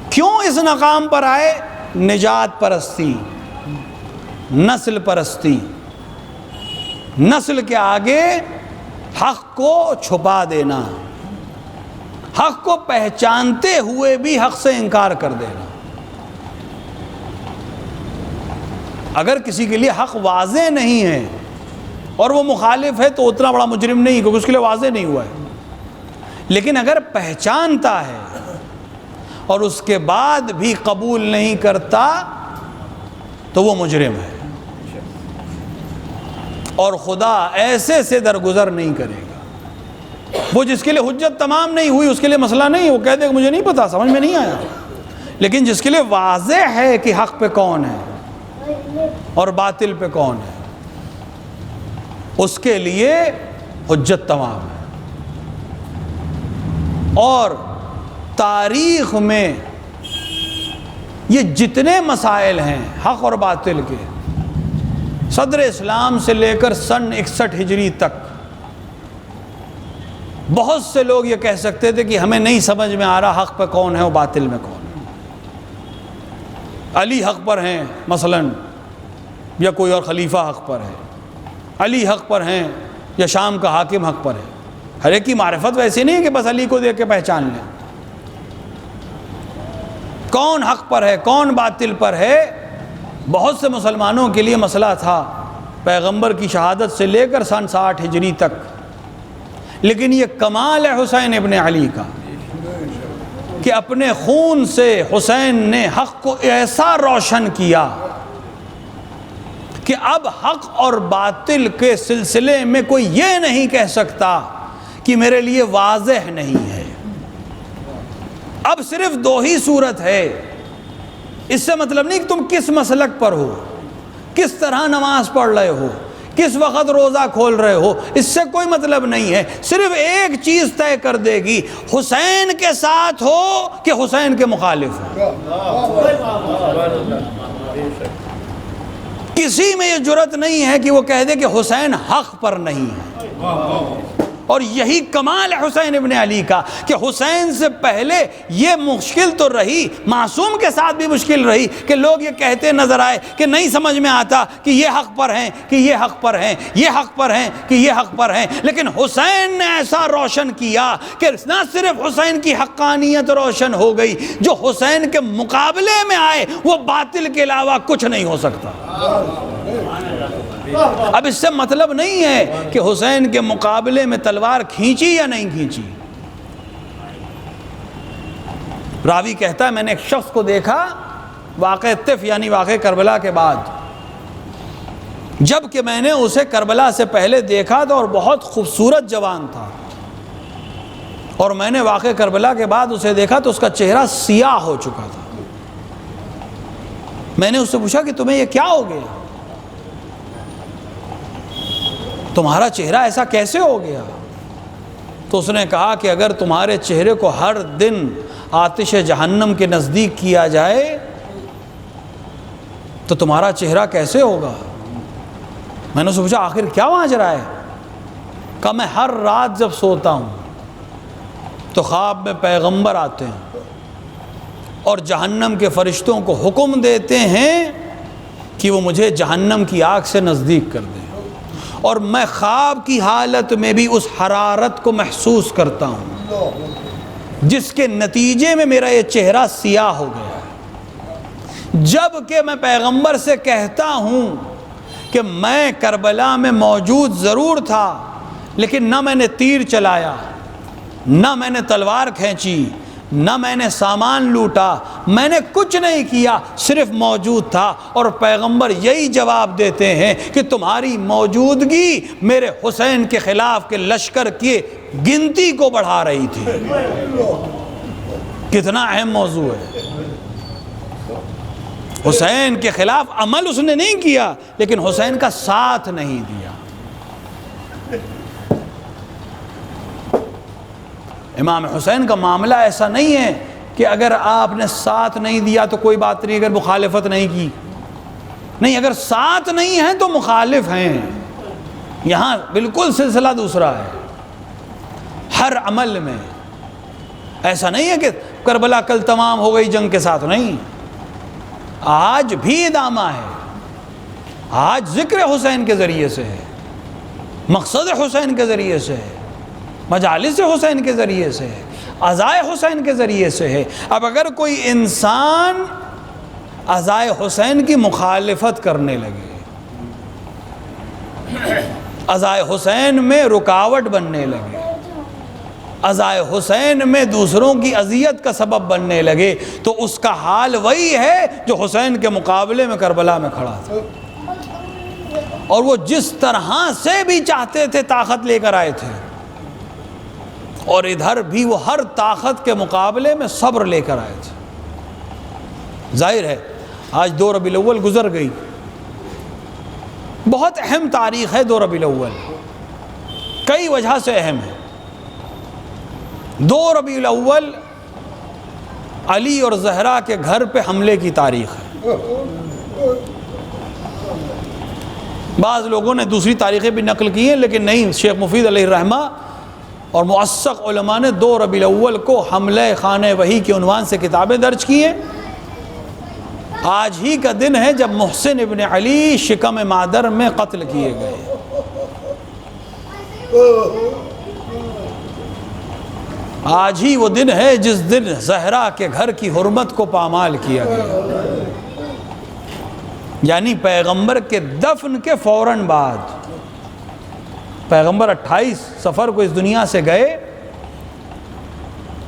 کیوں اس مقام پر آئے؟ نجات پرستی، نسل پرستی، نسل کے آگے حق کو چھپا دینا، حق کو پہچانتے ہوئے بھی حق سے انکار کر دینا. اگر کسی کے لیے حق واضح نہیں ہے اور وہ مخالف ہے تو اتنا بڑا مجرم نہیں، کیونکہ اس کے لیے واضح نہیں ہوا ہے. لیکن اگر پہچانتا ہے اور اس کے بعد بھی قبول نہیں کرتا تو وہ مجرم ہے، اور خدا ایسے سے درگزر نہیں کرے گا. وہ جس کے لیے حجت تمام نہیں ہوئی اس کے لیے مسئلہ نہیں، وہ کہہ دے کہ مجھے نہیں پتا، سمجھ میں نہیں آیا. لیکن جس کے لیے واضح ہے کہ حق پہ کون ہے اور باطل پہ کون ہے، اس کے لیے حجت تمام ہے. اور تاریخ میں یہ جتنے مسائل ہیں حق اور باطل کے، صدر اسلام سے لے کر سن 61 ہجری تک، بہت سے لوگ یہ کہہ سکتے تھے کہ ہمیں نہیں سمجھ میں آ رہا حق پہ کون ہے اور باطل میں کون ہے. علی حق پر ہیں مثلاً، یا کوئی اور خلیفہ حق پر ہے، علی حق پر ہیں یا شام کا حاکم حق پر ہے. ہر ایک کی معرفت ویسی نہیں ہے کہ بس علی کو دیکھ کے پہچان لیں. کون حق پر ہے، کون باطل پر ہے، بہت سے مسلمانوں کے لیے مسئلہ تھا پیغمبر کی شہادت سے لے کر سن 60 ہجری تک. لیکن یہ کمال ہے حسین ابن علی کا کہ اپنے خون سے حسین نے حق کو ایسا روشن کیا کہ اب حق اور باطل کے سلسلے میں کوئی یہ نہیں کہہ سکتا کہ میرے لیے واضح نہیں ہے. اب صرف 2 ہی صورت ہے. اس سے مطلب نہیں کہ تم کس مسلک پر ہو، کس طرح نماز پڑھ رہے ہو، کس وقت روزہ کھول رہے ہو، اس سے کوئی مطلب نہیں ہے. صرف ایک چیز طے کر دے گی، حسین کے ساتھ ہو کہ حسین کے مخالف ہو. کسی میں یہ جرت نہیں ہے کہ وہ کہہ دے کہ حسین حق پر نہیں ہے. اور یہی کمال ہے حسین ابن علی کا کہ حسین سے پہلے یہ مشکل تو رہی، معصوم کے ساتھ بھی مشکل رہی کہ لوگ یہ کہتے نظر آئے کہ نہیں سمجھ میں آتا کہ یہ حق پر ہیں کہ یہ حق پر ہیں، یہ حق پر ہیں کہ یہ حق پر ہیں. لیکن حسین نے ایسا روشن کیا کہ نہ صرف حسین کی حقانیت روشن ہو گئی، جو حسین کے مقابلے میں آئے وہ باطل کے علاوہ کچھ نہیں ہو سکتا. اب اس سے مطلب نہیں ہے کہ حسین کے مقابلے میں تلوار کھینچی یا نہیں کھینچی. راوی کہتا ہے میں نے ایک شخص کو دیکھا واقعہ طف یعنی واقعہ کربلا کے بعد، جب کہ میں نے اسے کربلا سے پہلے دیکھا تھا اور بہت خوبصورت جوان تھا، اور میں نے واقعہ کربلا کے بعد اسے دیکھا تو اس کا چہرہ سیاہ ہو چکا تھا. میں نے اس سے پوچھا کہ تمہیں یہ کیا ہو گیا، تمہارا چہرہ ایسا کیسے ہو گیا؟ تو اس نے کہا کہ اگر تمہارے چہرے کو ہر دن آتش جہنم کے نزدیک کیا جائے تو تمہارا چہرہ کیسے ہوگا؟ میں نے اس سے پوچھا آخر کیا ماجرا ہے؟ کہ میں ہر رات جب سوتا ہوں تو خواب میں پیغمبر آتے ہیں اور جہنم کے فرشتوں کو حکم دیتے ہیں کہ وہ مجھے جہنم کی آگ سے نزدیک کر دیں، اور میں خواب کی حالت میں بھی اس حرارت کو محسوس کرتا ہوں جس کے نتیجے میں میرا یہ چہرہ سیاہ ہو گیا. جب کہ میں پیغمبر سے کہتا ہوں کہ میں کربلا میں موجود ضرور تھا لیکن نہ میں نے تیر چلایا، نہ میں نے تلوار کھینچی، نہ میں نے سامان لوٹا، میں نے کچھ نہیں کیا، صرف موجود تھا. اور پیغمبر یہی جواب دیتے ہیں کہ تمہاری موجودگی میرے حسین کے خلاف کے لشکر کی گنتی کو بڑھا رہی تھی. کتنا اہم موضوع ہے. حسین کے خلاف عمل اس نے نہیں کیا لیکن حسین کا ساتھ نہیں دیا. امام حسین کا معاملہ ایسا نہیں ہے کہ اگر آپ نے ساتھ نہیں دیا تو کوئی بات نہیں، اگر مخالفت نہیں کی، نہیں، اگر ساتھ نہیں ہیں تو مخالف ہیں. یہاں بالکل سلسلہ دوسرا ہے. ہر عمل میں ایسا نہیں ہے کہ کربلا کل تمام ہو گئی جنگ کے ساتھ، نہیں، آج بھی ادامہ ہے. آج ذکر حسین کے ذریعے سے ہے، مقصد حسین کے ذریعے سے ہے، مجالس حسین کے ذریعے سے ہے، عزائے حسین کے ذریعے سے ہے. اب اگر کوئی انسان عزائے حسین کی مخالفت کرنے لگے، عزائے حسین میں رکاوٹ بننے لگے، عزائے حسین میں دوسروں کی اذیت کا سبب بننے لگے، تو اس کا حال وہی ہے جو حسین کے مقابلے میں کربلا میں کھڑا تھا. اور وہ جس طرح سے بھی چاہتے تھے طاقت لے کر آئے تھے، اور ادھر بھی وہ ہر طاقت کے مقابلے میں صبر لے کر آئے تھے. ظاہر ہے آج 2 ربیع الاول گزر گئی، بہت اہم تاریخ ہے 2 ربیع الاول، کئی وجہ سے اہم ہے. 2 ربیع الاول علی اور زہرا کے گھر پہ حملے کی تاریخ ہے. بعض لوگوں نے دوسری تاریخیں بھی نقل کی ہیں لیکن نہیں، شیخ مفید علیہ الرحمہ اور مؤثق علماء نے 2 ربیع الاول کو حملہ خانہ وحی کے عنوان سے کتابیں درج کی ہیں. آج ہی کا دن ہے جب محسن ابن علی شکم مادر میں قتل کیے گئے. آج ہی وہ دن ہے جس دن زہرا کے گھر کی حرمت کو پامال کیا گیا. یعنی پیغمبر کے دفن کے فوراً بعد. پیغمبر 28 صفر کو اس دنیا سے گئے،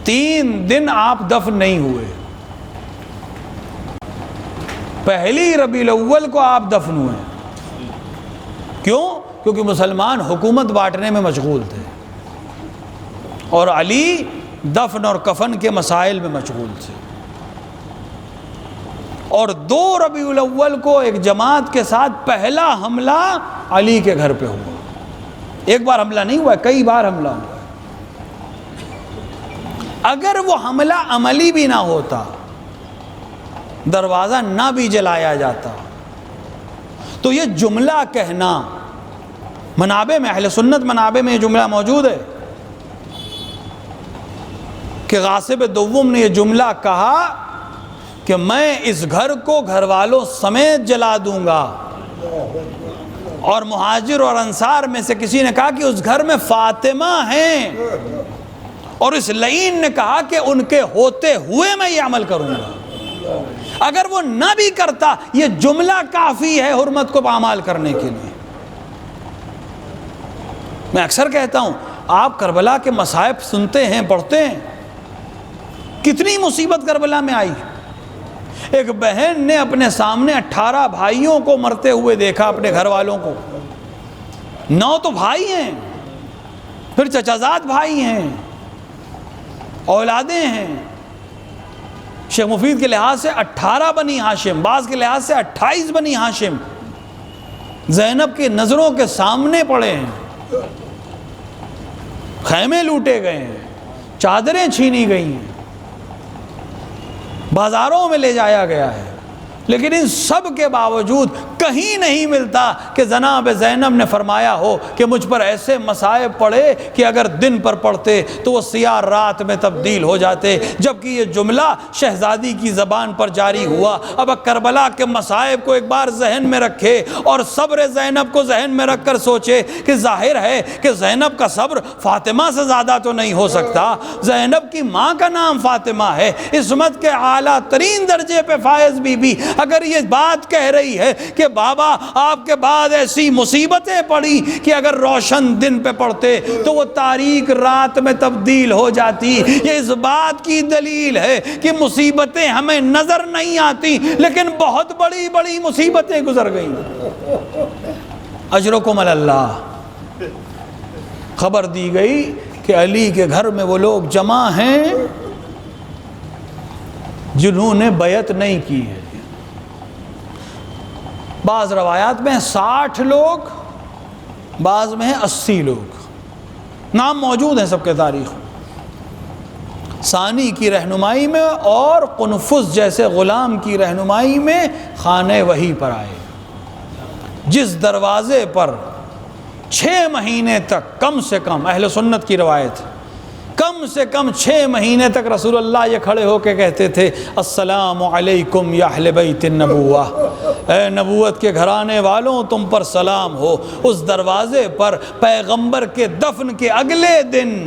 3 دن آپ دفن نہیں ہوئے. پہلی ربیع الاول کو آپ دفن ہوئے. کیوں؟ کیونکہ مسلمان حکومت بانٹنے میں مشغول تھے اور علی دفن اور کفن کے مسائل میں مشغول تھے. اور 2 ربیع الاول کو ایک جماعت کے ساتھ پہلا حملہ علی کے گھر پہ ہوا. ایک بار حملہ نہیں ہوا، کئی بار حملہ ہوا. اگر وہ حملہ عملی بھی نہ ہوتا، دروازہ نہ بھی جلایا جاتا، تو یہ جملہ کہنا منابع میں، اہل سنت منابع میں یہ جملہ موجود ہے کہ غاصب دوم نے یہ جملہ کہا کہ میں اس گھر کو گھر والوں سمیت جلا دوں گا. اور مہاجر اور انصار میں سے کسی نے کہا کہ اس گھر میں فاطمہ ہیں، اور اس لعین نے کہا کہ ان کے ہوتے ہوئے میں یہ عمل کروں گا. اگر وہ نہ بھی کرتا، یہ جملہ کافی ہے حرمت کو پامال کرنے کے لیے. میں اکثر کہتا ہوں، آپ کربلا کے مصائب سنتے ہیں، پڑھتے ہیں، کتنی مصیبت کربلا میں آئی. ایک بہن نے اپنے سامنے 18 بھائیوں کو مرتے ہوئے دیکھا، اپنے گھر والوں کو. 9 تو بھائی ہیں، پھر چچازاد بھائی ہیں، اولادیں ہیں. شیخ مفید کے لحاظ سے 18 بنی ہاشم، بعض کے لحاظ سے 28 بنی ہاشم زینب کی نظروں کے سامنے پڑے ہیں. خیمے لوٹے گئے ہیں، چادریں چھینی گئی ہیں، بازاروں میں لے جایا گیا ہے. لیکن ان سب کے باوجود کہیں نہیں ملتا کہ جناب زینب نے فرمایا ہو کہ مجھ پر ایسے مصائب پڑے کہ اگر دن پر پڑھتے تو وہ سیاہ رات میں تبدیل ہو جاتے. جبکہ یہ جملہ شہزادی کی زبان پر جاری ہوا. اب کربلا کے مصائب کو ایک بار ذہن میں رکھے اور صبر زینب کو ذہن میں رکھ کر سوچے کہ ظاہر ہے کہ زینب کا صبر فاطمہ سے زیادہ تو نہیں ہو سکتا. زینب کی ماں کا نام فاطمہ ہے، عصمت کے اعلیٰ ترین درجے پہ فائز بی بی. اگر یہ بات کہہ رہی ہے کہ بابا آپ کے بعد ایسی مصیبتیں پڑی کہ اگر روشن دن پہ پڑھتے تو وہ تاریک رات میں تبدیل ہو جاتی، یہ اس بات کی دلیل ہے کہ مصیبتیں ہمیں نظر نہیں آتی لیکن بہت بڑی بڑی مصیبتیں گزر گئیں. اجرکم علی اللہ. خبر دی گئی کہ علی کے گھر میں وہ لوگ جمع ہیں جنہوں نے بیعت نہیں کی ہے. بعض روایات میں 60 لوگ، بعض میں 80 لوگ. نام موجود ہیں سب کے تاریخ. ثانی کی رہنمائی میں اور قنفذ جیسے غلام کی رہنمائی میں خانہ وحی پر آئے، جس دروازے پر 6 مہینے تک کم سے کم، اہل سنت کی روایت، کم سے کم 6 مہینے تک رسول اللہ یہ کھڑے ہو کے کہتے تھے السلام علیکم یا اہل بیت النبوہ، اے نبوت کے گھرانے والوں تم پر سلام ہو. اس دروازے پر پیغمبر کے دفن کے اگلے دن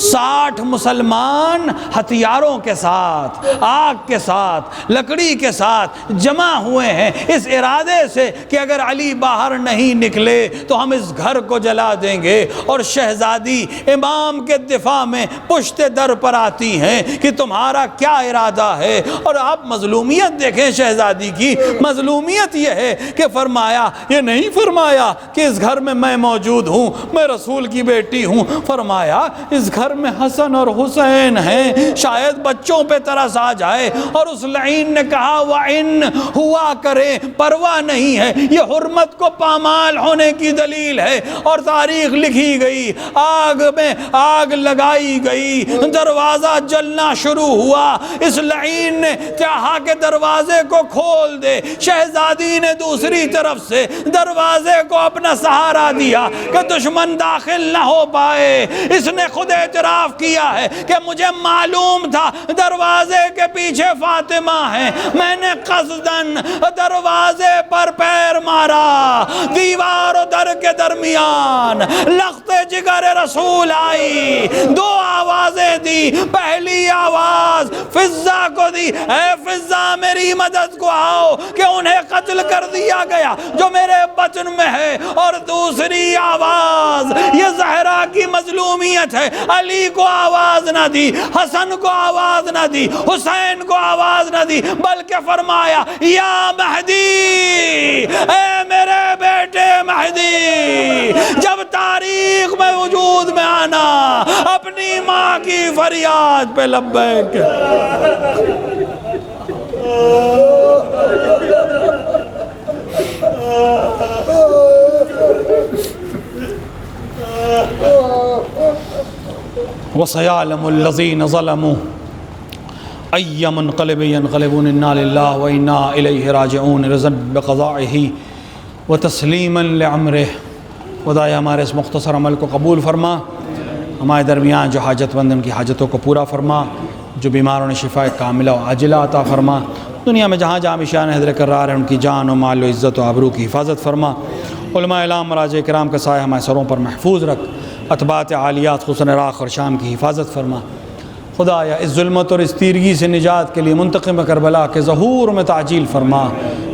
60 مسلمان ہتھیاروں کے ساتھ، آگ کے ساتھ، لکڑی کے ساتھ جمع ہوئے ہیں اس ارادے سے کہ اگر علی باہر نہیں نکلے تو ہم اس گھر کو جلا دیں گے. اور شہزادی امام کے دفاع میں پشت در پر آتی ہیں کہ تمہارا کیا ارادہ ہے. اور آپ مظلومیت دیکھیں شہزادی کی. مظلومیت یہ ہے کہ فرمایا، یہ نہیں فرمایا کہ اس گھر میں میں موجود ہوں، میں رسول کی بیٹی ہوں. فرمایا اس گھر میں حسن اور حسین ہیں، شاید بچوں پہ ترس آ جائے. اور اس لعین نے کہا وَإِن ہوا کرے، پرواہ نہیں ہے، یہ حرمت کو پامال ہونے کی دلیل ہے. اور تاریخ لکھی گئی، آگ میں آگ لگائی گئی، دروازہ جلنا شروع ہوا. اس لعین نے چاہا کہ دروازے کو کھول دے، شہزادی نے دوسری طرف سے دروازے کو اپنا سہارا دیا کہ دشمن داخل نہ ہو پائے. اس نے خود اعتراف کیا ہے کہ مجھے معلوم تھا دروازے کے پیچھے فاطمہ ہے، میں نے قصداً دروازے پر پیر مارا، دیوار و در کے درمیان لخت جگر رسول آئی، دو آوازیں دی، پہلی آواز فضہ کو دی، اے فضہ میری مدد کو آؤ کہ انہیں قتل کر دیا گیا جو میرے بطن میں ہے، اور دوسری آواز یہ زہرا کی مظلومیت ہے، علی کو آواز نہ دی، حسن کو آواز نہ دی، حسین کو آواز نہ دی، بلکہ فرمایا یا مہدی، اے میرے بیٹے مہدی، جب تاریخ میں وجود میں آنا، اپنی ماں کی فریاد پہ لبیک۔ وَسَيَعْلَمُ الَّذِينَ ظَلَمُوا أَيَّ مُنْقَلِبٍ يَنْقَلِبُونَ إِنَّا لِلَّهِ وَإِنَّا إِلَيْهِ راجعون رضا بقضائه وتسلیما لعمره۔ خدایا ہمارے اس مختصر عمل کو قبول فرما، ہمارے درمیان جو حاجت مند ان کی حاجتوں کو پورا فرما، جو بیماروں نے شفا کاملہ و عاجلہ عطا فرما، دنیا میں جہاں جہاں شان حضر قرار ہے ان کی جان و مال و عزت و آبرو کی حفاظت فرما، علماء اعلام مراجع کرام کا سایہ ہمارے سروں پر محفوظ رکھ، اتباعت عالیات خصوصاً عراق اور شام کی حفاظت فرما۔ خدایا اس ظلمت اور اس تیرگی سے نجات کے لیے منتقم کربلا کے ظہور میں تعجیل فرما،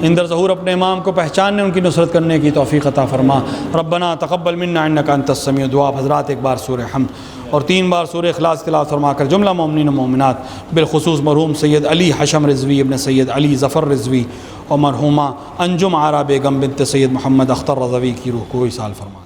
اندر ظہور اپنے امام کو پہچاننے ان کی نصرت کرنے کی توفیق عطا فرما۔ ربنا تقبل منا انک انت السمیع دعا حضرات ایک بار سورہ حمد اور 3 بار سورہ اخلاص تلاوت فرما کر جملہ مومنین و مومنات بالخصوص مرحوم سید علی حشم رضوی ابن سید علی ظفر رضوی اور مرحومہ انجم عارہ بیگم بنت سید محمد اختر رضوی کی روح کو وصال فرما۔